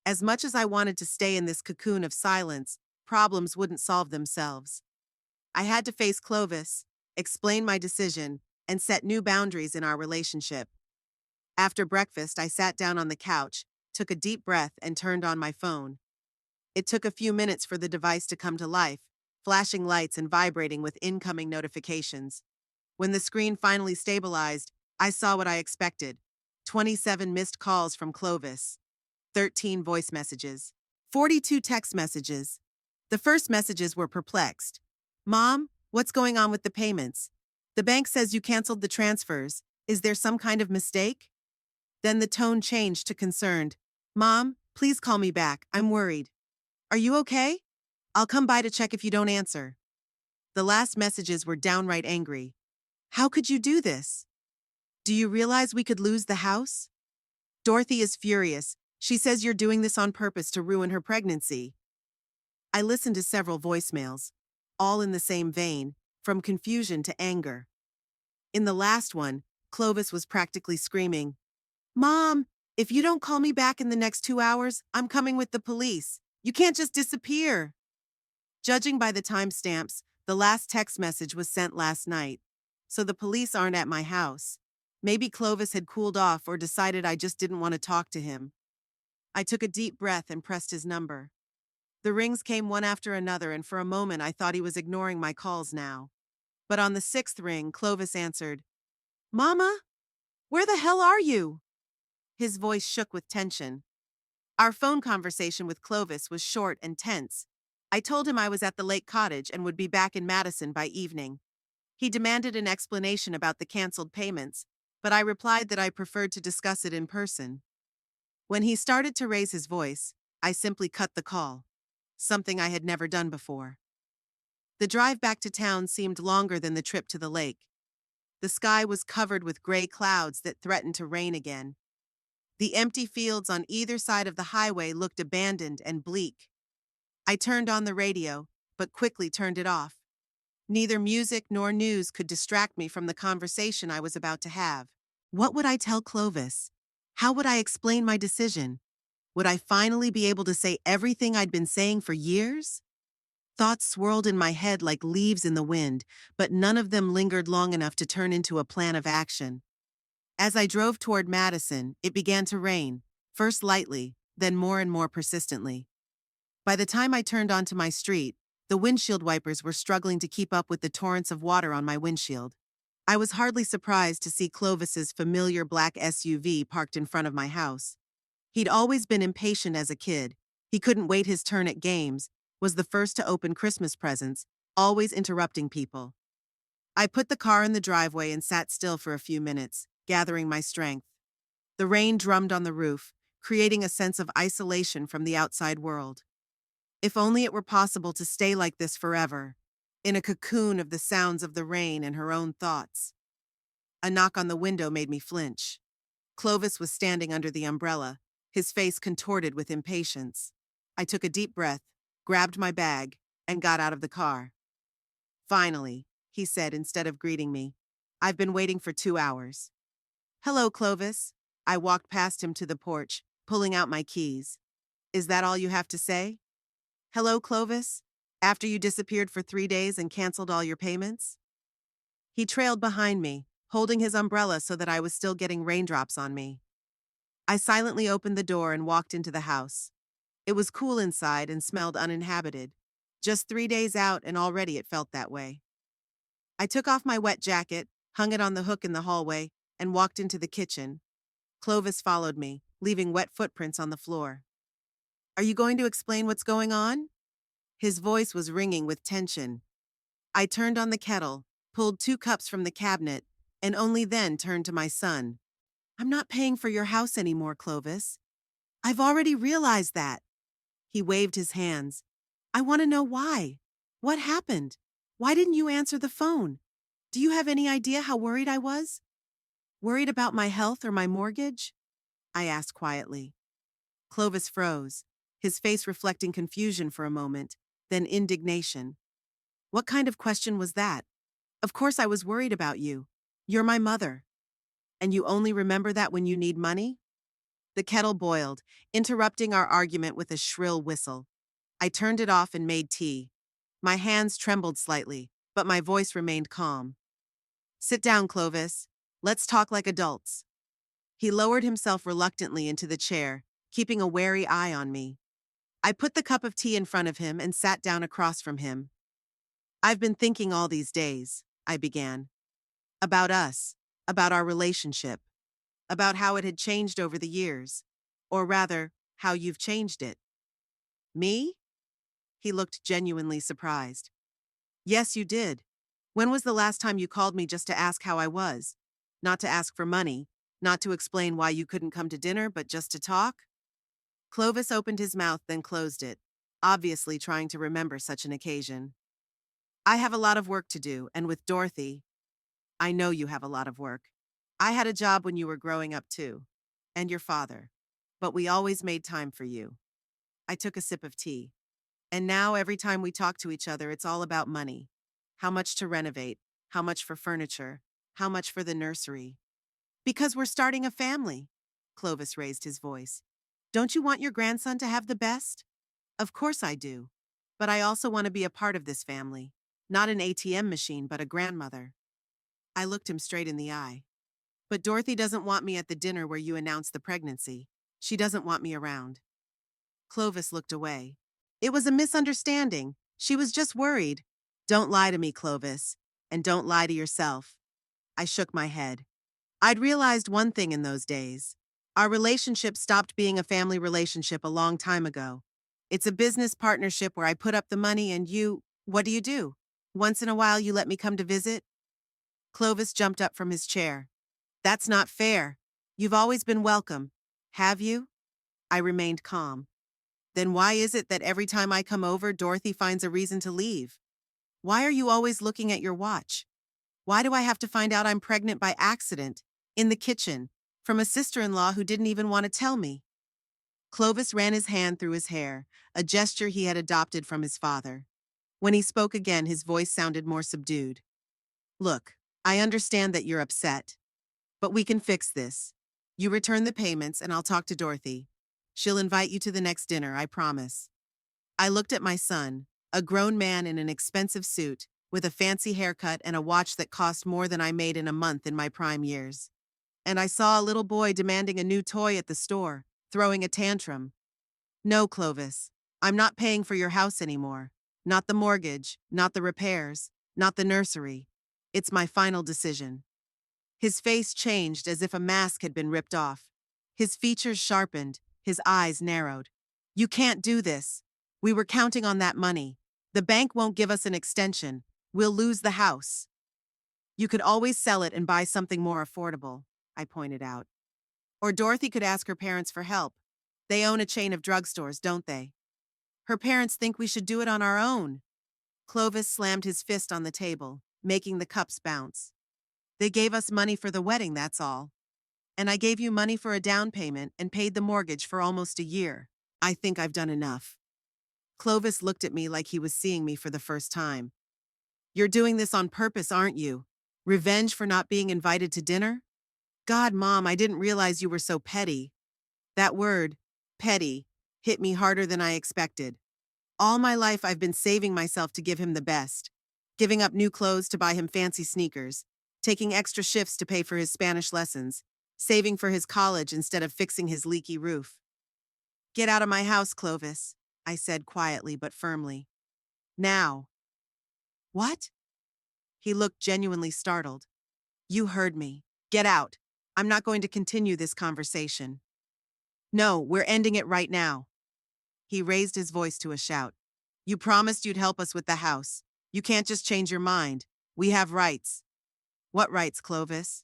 As much as I wanted to stay in this cocoon of silence, problems wouldn't solve themselves. I had to face Clovis, explain my decision, and set new boundaries in our relationship. After breakfast, I sat down on the couch, took a deep breath, and turned on my phone. It took a few minutes for the device to come to life, flashing lights and vibrating with incoming notifications. When the screen finally stabilized, I saw what I expected: 27 missed calls from Clovis, 13 voice messages, 42 text messages. The first messages were perplexed. "Mom, what's going on with the payments? The bank says you canceled the transfers. Is there some kind of mistake?" Then the tone changed to concerned. "Mom, please call me back. I'm worried. Are you okay? I'll come by to check if you don't answer." The last messages were downright angry. "How could you do this? Do you realize we could lose the house? Dorothy is furious. She says you're doing this on purpose to ruin her pregnancy." I listened to several voicemails, all in the same vein, from confusion to anger. In the last one, Clovis was practically screaming, "Mom, if you don't call me back in the next 2 hours, I'm coming with the police. You can't just disappear." Judging by the timestamps, the last text message was sent last night, so the police aren't at my house. Maybe Clovis had cooled off or decided I just didn't want to talk to him. I took a deep breath and pressed his number. The rings came one after another, and for a moment I thought he was ignoring my calls now. But on the sixth ring, Clovis answered. "Mama, where the hell are you?" His voice shook with tension. Our phone conversation with Clovis was short and tense. I told him I was at the lake cottage and would be back in Madison by evening. He demanded an explanation about the canceled payments, but I replied that I preferred to discuss it in person. When he started to raise his voice, I simply cut the call, something I had never done before. The drive back to town seemed longer than the trip to the lake. The sky was covered with gray clouds that threatened to rain again. The empty fields on either side of the highway looked abandoned and bleak. I turned on the radio, but quickly turned it off. Neither music nor news could distract me from the conversation I was about to have. What would I tell Clovis? How would I explain my decision? Would I finally be able to say everything I'd been saying for years? Thoughts swirled in my head like leaves in the wind, but none of them lingered long enough to turn into a plan of action. As I drove toward Madison, it began to rain, first lightly, then more and more persistently. By the time I turned onto my street, the windshield wipers were struggling to keep up with the torrents of water on my windshield. I was hardly surprised to see Clovis's familiar black SUV parked in front of my house. He'd always been impatient as a kid. He couldn't wait his turn at games, was the first to open Christmas presents, always interrupting people. I put the car in the driveway and sat still for a few minutes, gathering my strength. The rain drummed on the roof, creating a sense of isolation from the outside world. If only it were possible to stay like this forever. in a cocoon of the sounds of the rain and her own thoughts. A knock on the window made me flinch. Clovis was standing under the umbrella, his face contorted with impatience. I took a deep breath, grabbed my bag, and got out of the car. "Finally," he said instead of greeting me. "I've been waiting for 2 hours." "Hello, Clovis." I walked past him to the porch, pulling out my keys. "Is that all you have to say?" "Hello, Clovis? After you disappeared for 3 days and canceled all your payments?" He trailed behind me, holding his umbrella so that I was still getting raindrops on me. I silently opened the door and walked into the house. It was cool inside and smelled uninhabited. Just 3 days out and already it felt that way. I took off my wet jacket, hung it on the hook in the hallway, and walked into the kitchen. Clovis followed me, leaving wet footprints on the floor. "Are you going to explain what's going on?" His voice was ringing with tension. I turned on the kettle, pulled 2 cups from the cabinet, and only then turned to my son. "I'm not paying for your house anymore, Clovis. I've already realized that." He waved his hands. "I want to know why. What happened? Why didn't you answer the phone? Do you have any idea how worried I was? Worried about my health or my mortgage?" I asked quietly. Clovis froze, his face reflecting confusion for a moment, then indignation. "What kind of question was that? Of course I was worried about you. You're my mother. And you only remember that when you need money?" The kettle boiled, interrupting our argument with a shrill whistle. I turned it off and made tea. My hands trembled slightly, but my voice remained calm. "Sit down, Clovis. Let's talk like adults." He lowered himself reluctantly into the chair, keeping a wary eye on me. I put the cup of tea in front of him and sat down across from him. "I've been thinking all these days," I began, "about us, about our relationship, about how it had changed over the years. Or rather, how you've changed it." "Me?" He looked genuinely surprised. "Yes, you did. When was the last time you called me just to ask how I was? Not to ask for money, not to explain why you couldn't come to dinner, but just to talk?" Clovis opened his mouth, then closed it, obviously trying to remember such an occasion. "I have a lot of work to do, and with Dorothy—" "I know you have a lot of work. I had a job when you were growing up too. And your father. But we always made time for you." I took a sip of tea. "And now every time we talk to each other, it's all about money. How much to renovate, how much for furniture, how much for the nursery." "Because we're starting a family." Clovis raised his voice. "Don't you want your grandson to have the best?" "Of course I do. But I also want to be a part of this family. Not an ATM machine, but a grandmother." I looked him straight in the eye. "But Dorothy doesn't want me at the dinner where you announced the pregnancy. She doesn't want me around." Clovis looked away. "It was a misunderstanding. She was just worried." "Don't lie to me, Clovis. And don't lie to yourself." I shook my head. I'd realized one thing in those days. Our relationship stopped being a family relationship a long time ago. It's a business partnership where I put up the money and what do you do? Once in a while you let me come to visit?" Clovis jumped up from his chair. "That's not fair. You've always been welcome. Have you?" I remained calm. "Then why is it that every time I come over, Dorothy finds a reason to leave? Why are you always looking at your watch? Why do I have to find out I'm pregnant by accident, in the kitchen, from a sister-in-law who didn't even want to tell me?" Clovis ran his hand through his hair, a gesture he had adopted from his father. When he spoke again, his voice sounded more subdued. "Look, I understand that you're upset. But we can fix this. You return the payments and I'll talk to Dorothy. She'll invite you to the next dinner, I promise." I looked at my son, a grown man in an expensive suit, with a fancy haircut and a watch that cost more than I made in a month in my prime years. And I saw a little boy demanding a new toy at the store, throwing a tantrum. "No, Clovis, I'm not paying for your house anymore. Not the mortgage, not the repairs, not the nursery. It's my final decision." His face changed as if a mask had been ripped off. His features sharpened, his eyes narrowed. "You can't do this. We were counting on that money. The bank won't give us an extension. We'll lose the house." "You could always sell it and buy something more affordable," I pointed out. "Or Dorothy could ask her parents for help. They own a chain of drugstores, don't they?" "Her parents think we should do it on our own." Clovis slammed his fist on the table, making the cups bounce. They gave us money for the wedding, that's all. And I gave you money for a down payment and paid the mortgage for almost a year. I think I've done enough. Clovis looked at me like he was seeing me for the first time. You're doing this on purpose, aren't you? Revenge for not being invited to dinner? God, Mom, I didn't realize you were so petty. That word, petty, hit me harder than I expected. All my life I've been saving myself to give him the best. Giving up new clothes to buy him fancy sneakers. Taking extra shifts to pay for his Spanish lessons. Saving for his college instead of fixing his leaky roof. Get out of my house, Clovis, I said quietly but firmly. Now. What? He looked genuinely startled. You heard me. Get out. I'm not going to continue this conversation. No, we're ending it right now. He raised his voice to a shout. You promised you'd help us with the house. You can't just change your mind. We have rights. What rights, Clovis?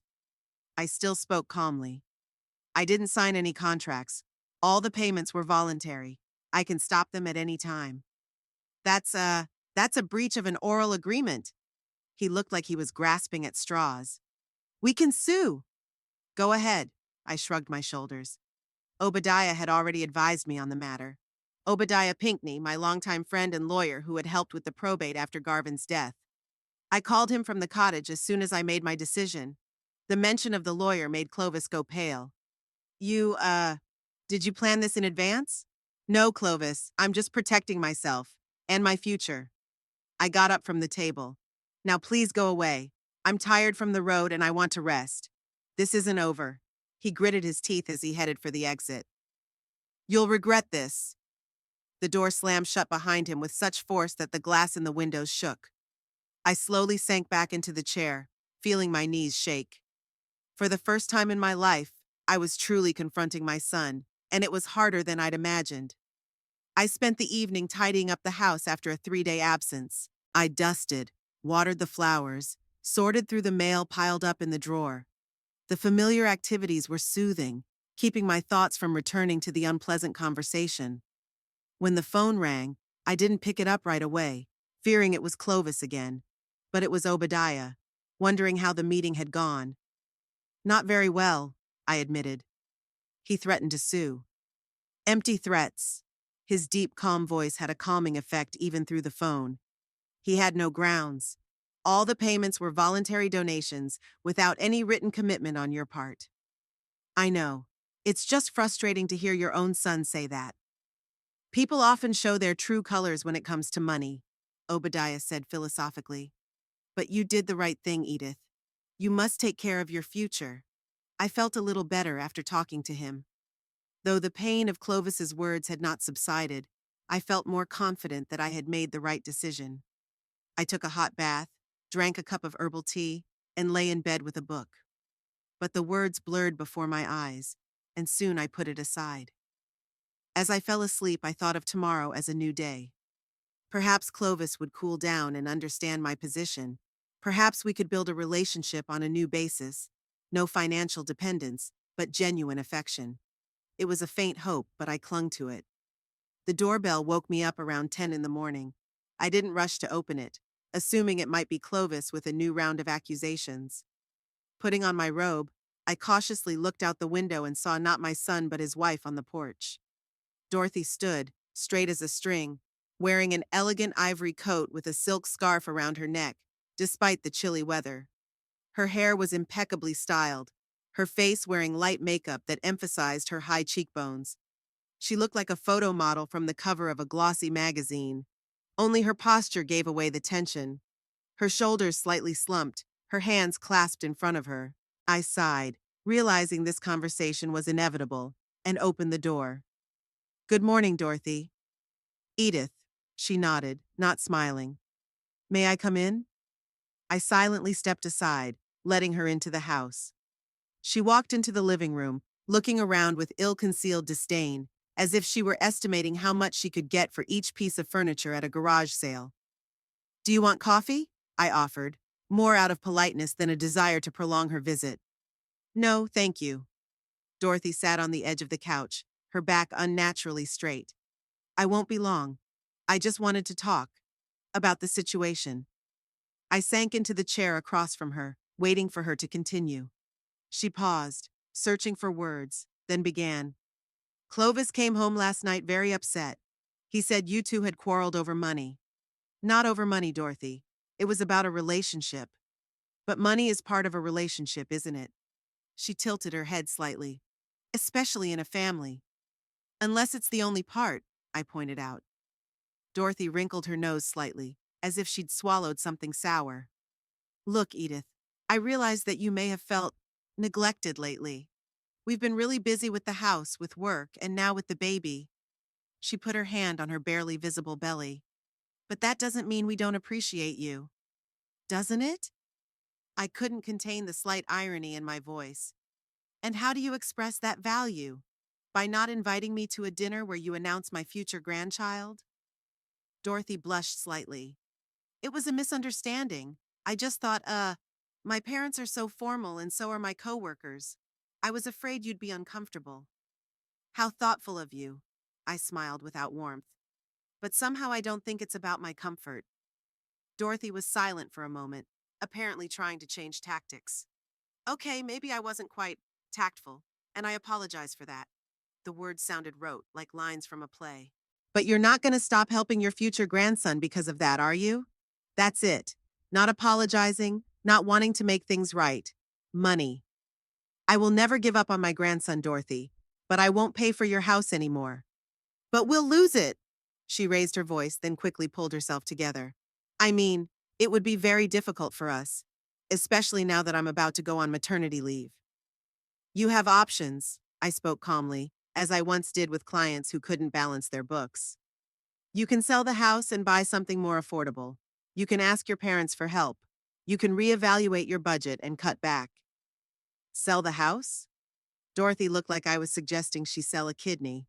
I still spoke calmly. I didn't sign any contracts. All the payments were voluntary. I can stop them at any time. That's a breach of an oral agreement. He looked like he was grasping at straws. We can sue. Go ahead. I shrugged my shoulders. Obadiah had already advised me on the matter. Obadiah Pinckney, my longtime friend and lawyer who had helped with the probate after Garvin's death. I called him from the cottage as soon as I made my decision. The mention of the lawyer made Clovis go pale. Did you plan this in advance? No, Clovis, I'm just protecting myself. And my future. I got up from the table. Now please go away. I'm tired from the road and I want to rest. This isn't over. He gritted his teeth as he headed for the exit. You'll regret this. The door slammed shut behind him with such force that the glass in the windows shook. I slowly sank back into the chair, feeling my knees shake. For the first time in my life, I was truly confronting my son, and it was harder than I'd imagined. I spent the evening tidying up the house after a 3-day absence. I dusted, watered the flowers, sorted through the mail piled up in the drawer. The familiar activities were soothing, keeping my thoughts from returning to the unpleasant conversation. When the phone rang, I didn't pick it up right away, fearing it was Clovis again. But it was Obadiah, wondering how the meeting had gone. Not very well, I admitted. He threatened to sue. Empty threats. His deep, calm voice had a calming effect even through the phone. He had no grounds. All the payments were voluntary donations without any written commitment on your part. I know. It's just frustrating to hear your own son say that. People often show their true colors when it comes to money, Obadiah said philosophically. But you did the right thing, Edith. You must take care of your future. I felt a little better after talking to him. Though the pain of Clovis's words had not subsided, I felt more confident that I had made the right decision. I took a hot bath, drank a cup of herbal tea, and lay in bed with a book. But the words blurred before my eyes, and soon I put it aside. As I fell asleep, I thought of tomorrow as a new day. Perhaps Clovis would cool down and understand my position. Perhaps we could build a relationship on a new basis. No financial dependence, but genuine affection. It was a faint hope, but I clung to it. The doorbell woke me up around 10 in the morning. I didn't rush to open it, assuming it might be Clovis with a new round of accusations. Putting on my robe, I cautiously looked out the window and saw not my son but his wife on the porch. Dorothy stood, straight as a string, wearing an elegant ivory coat with a silk scarf around her neck, despite the chilly weather. Her hair was impeccably styled, her face wearing light makeup that emphasized her high cheekbones. She looked like a photo model from the cover of a glossy magazine. Only her posture gave away the tension. Her shoulders slightly slumped, her hands clasped in front of her. I sighed, realizing this conversation was inevitable, and opened the door. Good morning, Dorothy. Edith, she nodded, not smiling. May I come in? I silently stepped aside, letting her into the house. She walked into the living room, looking around with ill-concealed disdain, as if she were estimating how much she could get for each piece of furniture at a garage sale. Do you want coffee? I offered, more out of politeness than a desire to prolong her visit. No, thank you. Dorothy sat on the edge of the couch, her back unnaturally straight. I won't be long. I just wanted to talk. about the situation. I sank into the chair across from her, waiting for her to continue. She paused, searching for words, then began. Clovis came home last night very upset. He said you two had quarreled over money. Not over money, Dorothy. It was about a relationship. But money is part of a relationship, isn't it? She tilted her head slightly. Especially in a family. Unless it's the only part, I pointed out. Dorothy wrinkled her nose slightly, as if she'd swallowed something sour. Look, Edith, I realize that you may have felt neglected lately. We've been really busy with the house, with work, and now with the baby. She put her hand on her barely visible belly. But that doesn't mean we don't appreciate you. Doesn't it? I couldn't contain the slight irony in my voice. And how do you express that value? By not inviting me to a dinner where you announce my future grandchild? Dorothy blushed slightly. It was a misunderstanding. I just thought, my parents are so formal and so are my coworkers. I was afraid you'd be uncomfortable. How thoughtful of you, I smiled without warmth. But somehow I don't think it's about my comfort. Dorothy was silent for a moment, apparently trying to change tactics. Okay, maybe I wasn't quite tactful, and I apologize for that. The words sounded rote, like lines from a play. But you're not going to stop helping your future grandson because of that, are you? That's it. Not apologizing, not wanting to make things right. Money. I will never give up on my grandson, Dorothy, but I won't pay for your house anymore. But we'll lose it. She raised her voice, then quickly pulled herself together. I mean, it would be very difficult for us, especially now that I'm about to go on maternity leave. You have options, I spoke calmly, as I once did with clients who couldn't balance their books. You can sell the house and buy something more affordable. You can ask your parents for help. You can reevaluate your budget and cut back. Sell the house? Dorothy looked like I was suggesting she sell a kidney.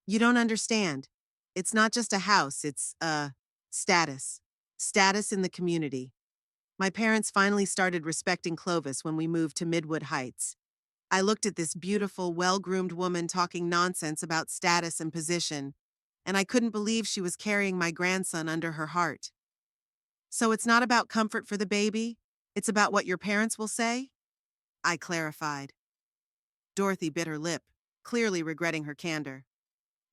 You don't understand. It's not just a house, it's, status. Status in the community. My parents finally started respecting Clovis when we moved to Midwood Heights. I looked at this beautiful, well-groomed woman talking nonsense about status and position, and I couldn't believe she was carrying my grandson under her heart. So it's not about comfort for the baby? It's about what your parents will say? I clarified. Dorothy bit her lip, clearly regretting her candor.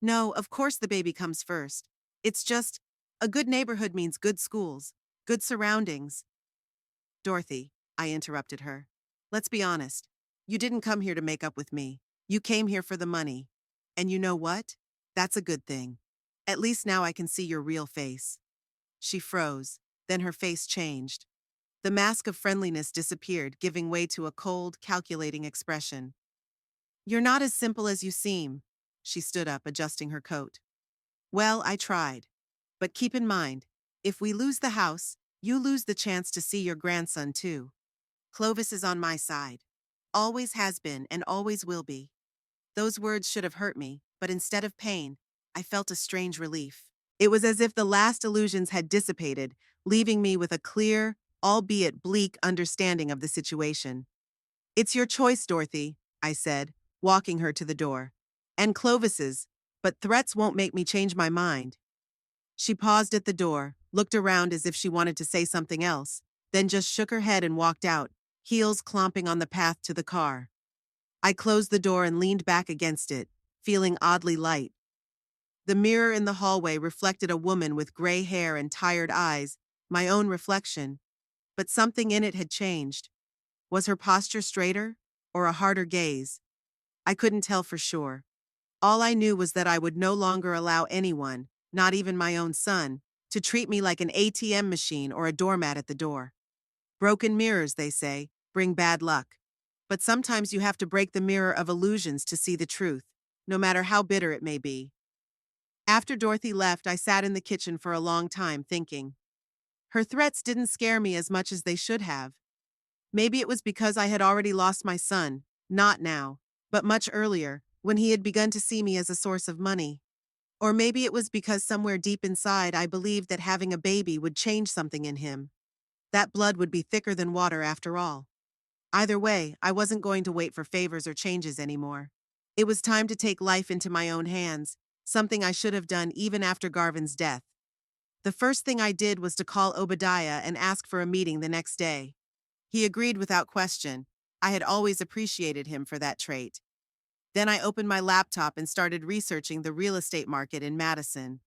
No, of course the baby comes first. It's just, a good neighborhood means good schools, good surroundings. Dorothy, I interrupted her. Let's be honest. You didn't come here to make up with me. You came here for the money. And you know what? That's a good thing. At least now I can see your real face. She froze, then her face changed. The mask of friendliness disappeared, giving way to a cold, calculating expression. You're not as simple as you seem. She stood up, adjusting her coat. Well, I tried. But keep in mind, if we lose the house, you lose the chance to see your grandson too. Clovis is on my side. Always has been and always will be. Those words should have hurt me, but instead of pain, I felt a strange relief. It was as if the last illusions had dissipated, leaving me with a clear, albeit bleak, understanding of the situation. It's your choice, Dorothy, I said, walking her to the door. And Clovis's, but threats won't make me change my mind. She paused at the door, looked around as if she wanted to say something else, then just shook her head and walked out, heels clomping on the path to the car. I closed the door and leaned back against it, feeling oddly light. The mirror in the hallway reflected a woman with gray hair and tired eyes, my own reflection, but something in it had changed. Was her posture straighter, or a harder gaze? I couldn't tell for sure. All I knew was that I would no longer allow anyone, not even my own son, to treat me like an ATM machine or a doormat at the door. Broken mirrors, they say, bring bad luck. But sometimes you have to break the mirror of illusions to see the truth, no matter how bitter it may be. After Dorothy left, I sat in the kitchen for a long time thinking. Her threats didn't scare me as much as they should have. Maybe it was because I had already lost my son, not now, but much earlier, when he had begun to see me as a source of money. Or maybe it was because somewhere deep inside I believed that having a baby would change something in him. That blood would be thicker than water after all. Either way, I wasn't going to wait for favors or changes anymore. It was time to take life into my own hands, something I should have done even after Garvin's death. The first thing I did was to call Obadiah and ask for a meeting the next day. He agreed without question. I had always appreciated him for that trait. Then I opened my laptop and started researching the real estate market in Madison.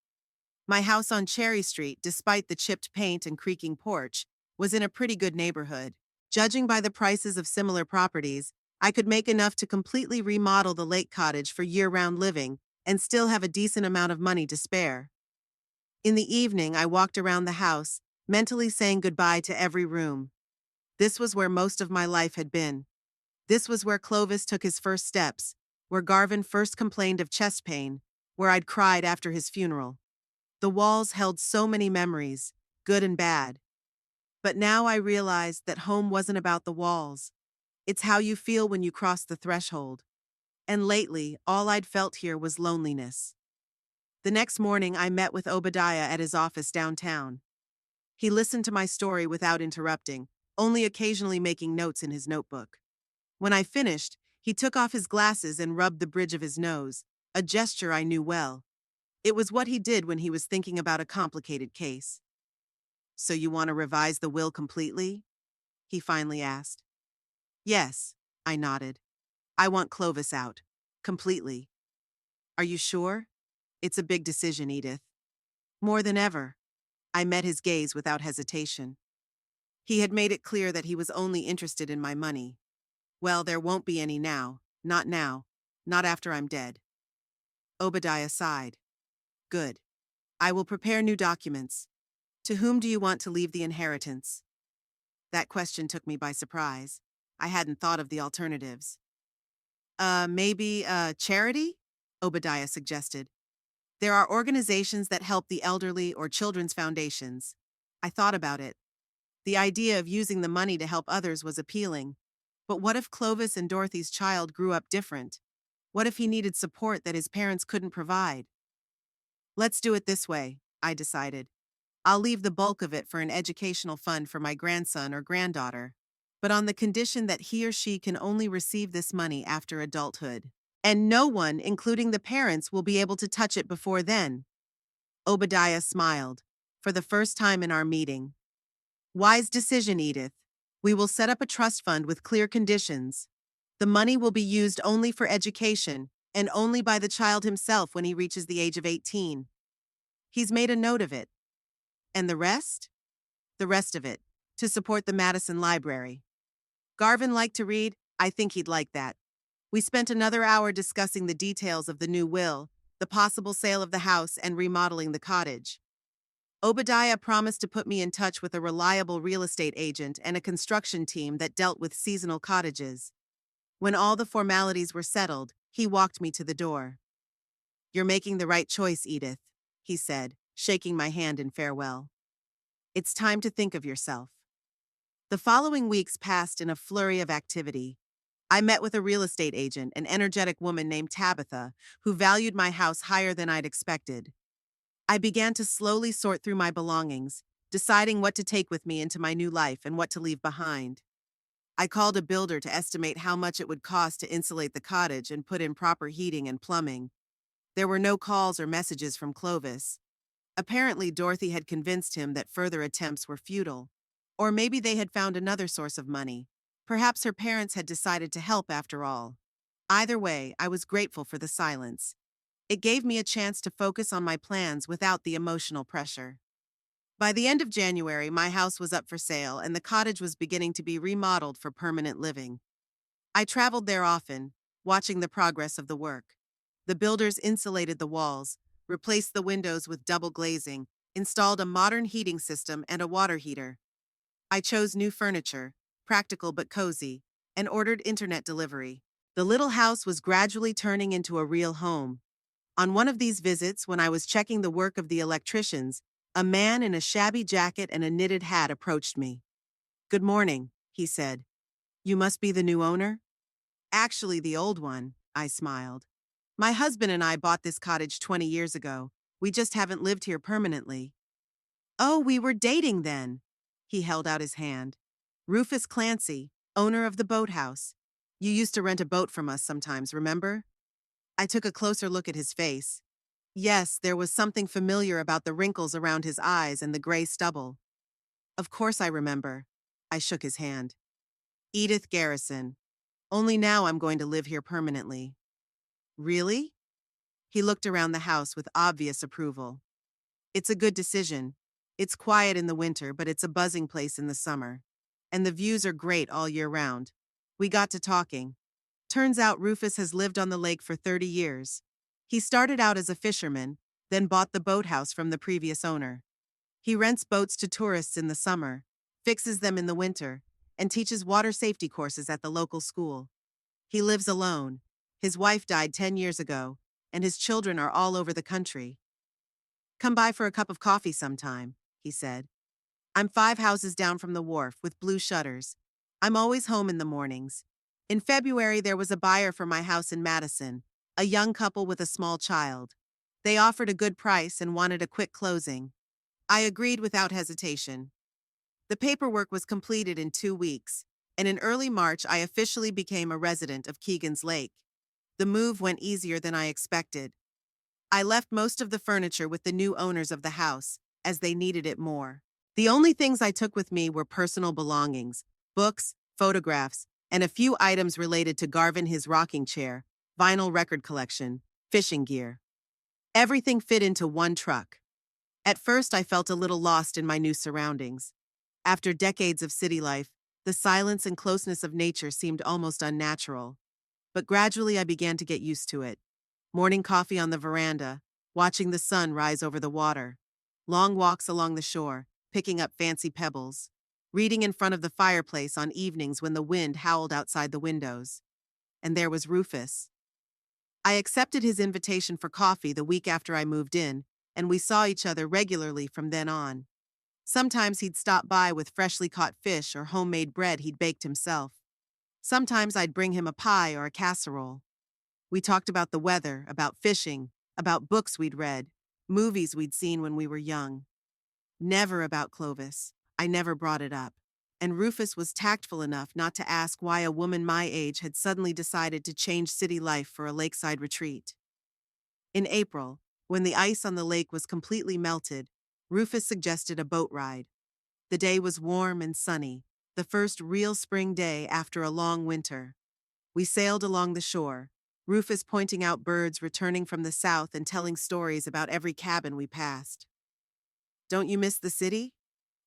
My house on Cherry Street, despite the chipped paint and creaking porch, was in a pretty good neighborhood. Judging by the prices of similar properties, I could make enough to completely remodel the lake cottage for year-round living and still have a decent amount of money to spare. In the evening, I walked around the house, mentally saying goodbye to every room. This was where most of my life had been. This was where Clovis took his first steps, where Garvin first complained of chest pain, where I'd cried after his funeral. The walls held so many memories, good and bad. But now I realized that home wasn't about the walls. It's how you feel when you cross the threshold. And lately, all I'd felt here was loneliness. The next morning, I met with Obadiah at his office downtown. He listened to my story without interrupting, only occasionally making notes in his notebook. When I finished, he took off his glasses and rubbed the bridge of his nose, a gesture I knew well. It was what he did when he was thinking about a complicated case. "So you want to revise the will completely?" he finally asked. "Yes," I nodded. "I want Clovis out. Completely." "Are you sure? It's a big decision, Edith." "More than ever." I met his gaze without hesitation. He had made it clear that he was only interested in my money. "Well, there won't be any now. Not now. Not after I'm dead." Obadiah sighed. "Good. I will prepare new documents. To whom do you want to leave the inheritance?" That question took me by surprise. I hadn't thought of the alternatives. Maybe a charity?" Obadiah suggested. "There are organizations that help the elderly or children's foundations." I thought about it. The idea of using the money to help others was appealing. But what if Clovis and Dorothy's child grew up different? What if he needed support that his parents couldn't provide? "Let's do it this way," I decided. "I'll leave the bulk of it for an educational fund for my grandson or granddaughter, but on the condition that he or she can only receive this money after adulthood. And no one, including the parents, will be able to touch it before then." Obadiah smiled, for the first time in our meeting. "Wise decision, Edith. We will set up a trust fund with clear conditions. The money will be used only for education, and only by the child himself when he reaches the age of 18. He's made a note of it. And the rest? The rest of it, to support the Madison Library. Garvin liked to read. I think he'd like that." We spent another hour discussing the details of the new will, the possible sale of the house, and remodeling the cottage. Obadiah promised to put me in touch with a reliable real estate agent and a construction team that dealt with seasonal cottages. When all the formalities were settled, he walked me to the door. "You're making the right choice, Edith," he said, shaking my hand in farewell. "It's time to think of yourself." The following weeks passed in a flurry of activity. I met with a real estate agent, an energetic woman named Tabitha, who valued my house higher than I'd expected. I began to slowly sort through my belongings, deciding what to take with me into my new life and what to leave behind. I called a builder to estimate how much it would cost to insulate the cottage and put in proper heating and plumbing. There were no calls or messages from Clovis. Apparently, Dorothy had convinced him that further attempts were futile. Or maybe they had found another source of money. Perhaps her parents had decided to help after all. Either way, I was grateful for the silence. It gave me a chance to focus on my plans without the emotional pressure. By the end of January, my house was up for sale and the cottage was beginning to be remodeled for permanent living. I traveled there often, watching the progress of the work. The builders insulated the walls, replaced the windows with double glazing, installed a modern heating system and a water heater. I chose new furniture, practical but cozy, and ordered internet delivery. The little house was gradually turning into a real home. On one of these visits, when I was checking the work of the electricians, a man in a shabby jacket and a knitted hat approached me. "Good morning," he said. "You must be the new owner?" "Actually, the old one," I smiled. "My husband and I bought this cottage 20 years ago. We just haven't lived here permanently." "Oh, we were dating then." He held out his hand. "Rufus Clancy, owner of the boathouse. You used to rent a boat from us sometimes, remember?" I took a closer look at his face. Yes, there was something familiar about the wrinkles around his eyes and the gray stubble. Of course I remember. I shook his hand. Edith Garrison. Only now I'm going to live here permanently. Really? He looked around the house with obvious approval. It's a good decision. It's quiet in the winter, but it's a buzzing place in the summer. And the views are great all year round. We got to talking. Turns out Rufus has lived on the lake for 30 years. He started out as a fisherman, then bought the boathouse from the previous owner. He rents boats to tourists in the summer, fixes them in the winter, and teaches water safety courses at the local school. He lives alone. His wife died 10 years ago, and his children are all over the country. Come by for a cup of coffee sometime, he said. I'm 5 houses down from the wharf with blue shutters. I'm always home in the mornings. In February, there was a buyer for my house in Madison, a young couple with a small child. They offered a good price and wanted a quick closing. I agreed without hesitation. The paperwork was completed in 2 weeks, and in early March, I officially became a resident of Keegan's Lake. The move went easier than I expected. I left most of the furniture with the new owners of the house, as they needed it more. The only things I took with me were personal belongings, books, photographs, and a few items related to Garvin, his rocking chair, vinyl record collection, fishing gear. Everything fit into one truck. At first, I felt a little lost in my new surroundings. After decades of city life, the silence and closeness of nature seemed almost unnatural. But gradually, I began to get used to it. Morning coffee on the veranda, watching the sun rise over the water, long walks along the shore, picking up fancy pebbles, reading in front of the fireplace on evenings when the wind howled outside the windows. And there was Rufus. I accepted his invitation for coffee the week after I moved in, and we saw each other regularly from then on. Sometimes he'd stop by with freshly caught fish or homemade bread he'd baked himself. Sometimes I'd bring him a pie or a casserole. We talked about the weather, about fishing, about books we'd read, movies we'd seen when we were young. Never about Clovis. I never brought it up. And Rufus was tactful enough not to ask why a woman my age had suddenly decided to change city life for a lakeside retreat. In April, when the ice on the lake was completely melted, Rufus suggested a boat ride. The day was warm and sunny, the first real spring day after a long winter. We sailed along the shore, Rufus pointing out birds returning from the south and telling stories about every cabin we passed. "Don't you miss the city?"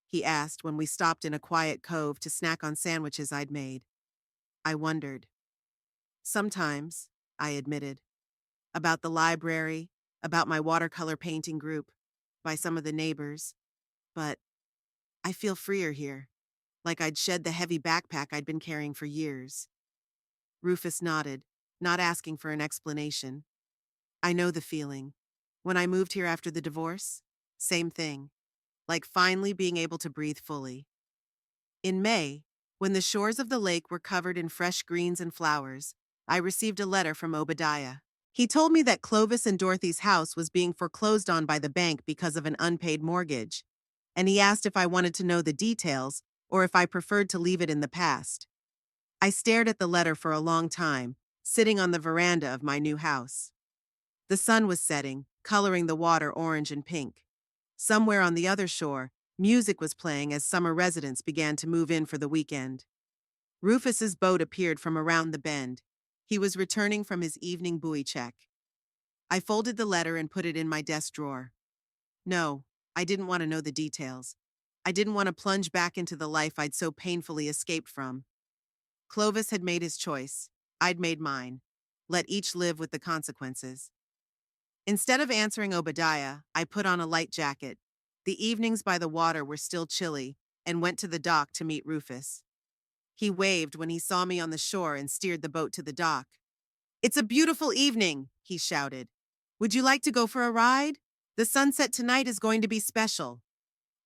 he asked when we stopped in a quiet cove to snack on sandwiches I'd made. I wondered. Sometimes, I admitted. About the library, about my watercolor painting group, by some of the neighbors. But I feel freer here, like I'd shed the heavy backpack I'd been carrying for years. Rufus nodded, not asking for an explanation. I know the feeling. When I moved here after the divorce, same thing, like finally being able to breathe fully. In May, when the shores of the lake were covered in fresh greens and flowers, I received a letter from Obadiah. He told me that Clovis and Dorothy's house was being foreclosed on by the bank because of an unpaid mortgage, and he asked if I wanted to know the details or if I preferred to leave it in the past. I stared at the letter for a long time, sitting on the veranda of my new house. The sun was setting, coloring the water orange and pink. Somewhere on the other shore, music was playing as summer residents began to move in for the weekend. Rufus's boat appeared from around the bend. He was returning from his evening buoy check. I folded the letter and put it in my desk drawer. No, I didn't want to know the details. I didn't want to plunge back into the life I'd so painfully escaped from. Clovis had made his choice. I'd made mine. Let each live with the consequences. Instead of answering Obadiah, I put on a light jacket. The evenings by the water were still chilly, and went to the dock to meet Rufus. He waved when he saw me on the shore and steered the boat to the dock. "It's a beautiful evening," he shouted. "Would you like to go for a ride? The sunset tonight is going to be special."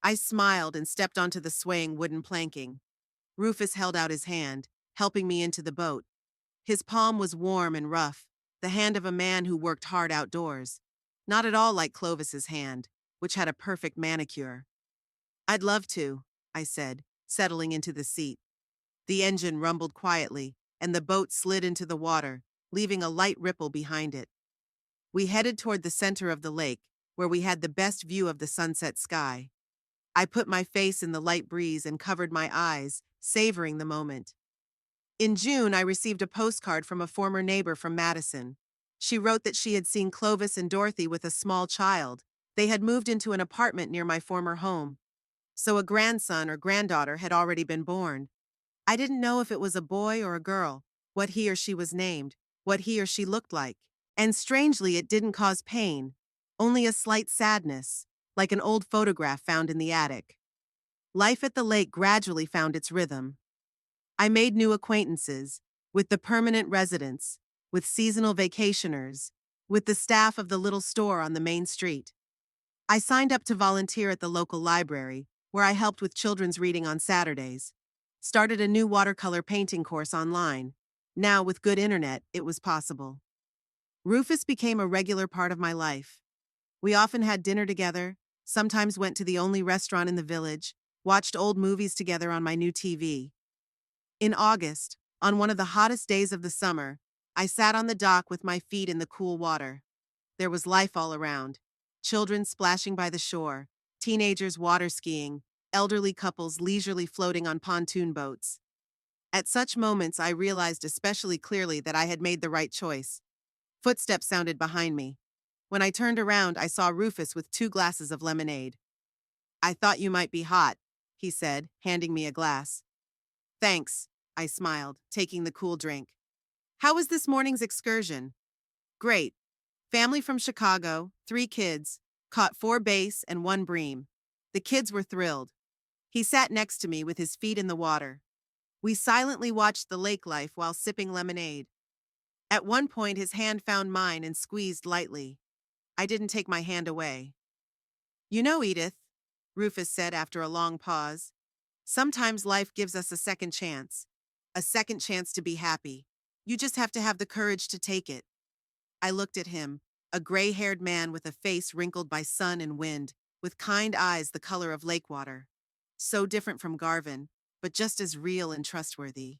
I smiled and stepped onto the swaying wooden planking. Rufus held out his hand, helping me into the boat. His palm was warm and rough, the hand of a man who worked hard outdoors. Not at all like Clovis's hand, which had a perfect manicure. "I'd love to," I said, settling into the seat. The engine rumbled quietly, and the boat slid into the water, leaving a light ripple behind it. We headed toward the center of the lake, where we had the best view of the sunset sky. I put my face in the light breeze and covered my eyes, savoring the moment. In June, I received a postcard from a former neighbor from Madison. She wrote that she had seen Clovis and Dorothy with a small child. They had moved into an apartment near my former home, so a grandson or granddaughter had already been born. I didn't know if it was a boy or a girl, what he or she was named, what he or she looked like. And strangely, it didn't cause pain, only a slight sadness, like an old photograph found in the attic. Life at the lake gradually found its rhythm. I made new acquaintances with the permanent residents, with seasonal vacationers, with the staff of the little store on the main street. I signed up to volunteer at the local library, where I helped with children's reading on Saturdays. Started a new watercolor painting course online. Now, with good internet, it was possible. Rufus became a regular part of my life. We often had dinner together, sometimes went to the only restaurant in the village, watched old movies together on my new TV. In August, on one of the hottest days of the summer, I sat on the dock with my feet in the cool water. There was life all around. Children splashing by the shore, teenagers water skiing, elderly couples leisurely floating on pontoon boats. At such moments, I realized especially clearly that I had made the right choice. Footsteps sounded behind me. When I turned around, I saw Rufus with 2 glasses of lemonade. "I thought you might be hot," he said, handing me a glass. "Thanks," I smiled, taking the cool drink. "How was this morning's excursion?" "Great. Family from Chicago, 3 kids, caught 4 bass and 1 bream. The kids were thrilled." He sat next to me with his feet in the water. We silently watched the lake life while sipping lemonade. At one point, his hand found mine and squeezed lightly. I didn't take my hand away. "You know, Edith," Rufus said after a long pause, "sometimes life gives us a second chance. A second chance to be happy. You just have to have the courage to take it." I looked at him, a gray-haired man with a face wrinkled by sun and wind, with kind eyes the color of lake water. So different from Garvin, but just as real and trustworthy.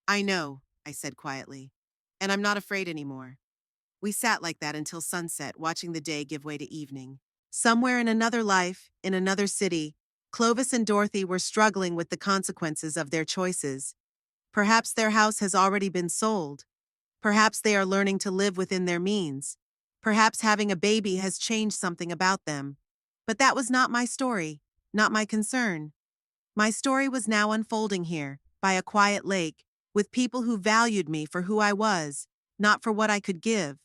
"I know," I said quietly, "and I'm not afraid anymore." We sat like that until sunset, watching the day give way to evening. Somewhere in another life, in another city, Clovis and Dorothy were struggling with the consequences of their choices. Perhaps their house has already been sold. Perhaps they are learning to live within their means. Perhaps having a baby has changed something about them. But that was not my story, not my concern. My story was now unfolding here, by a quiet lake, with people who valued me for who I was, not for what I could give.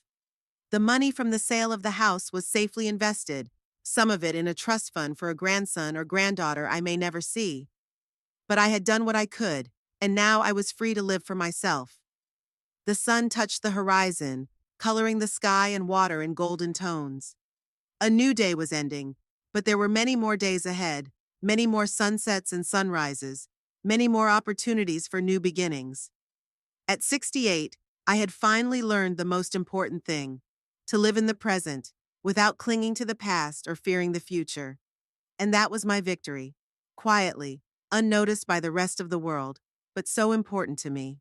The money from the sale of the house was safely invested, some of it in a trust fund for a grandson or granddaughter I may never see. But I had done what I could, and now I was free to live for myself. The sun touched the horizon, coloring the sky and water in golden tones. A new day was ending, but there were many more days ahead, many more sunsets and sunrises, many more opportunities for new beginnings. At 68, I had finally learned the most important thing: to live in the present, without clinging to the past or fearing the future. And that was my victory, quietly, unnoticed by the rest of the world, but so important to me.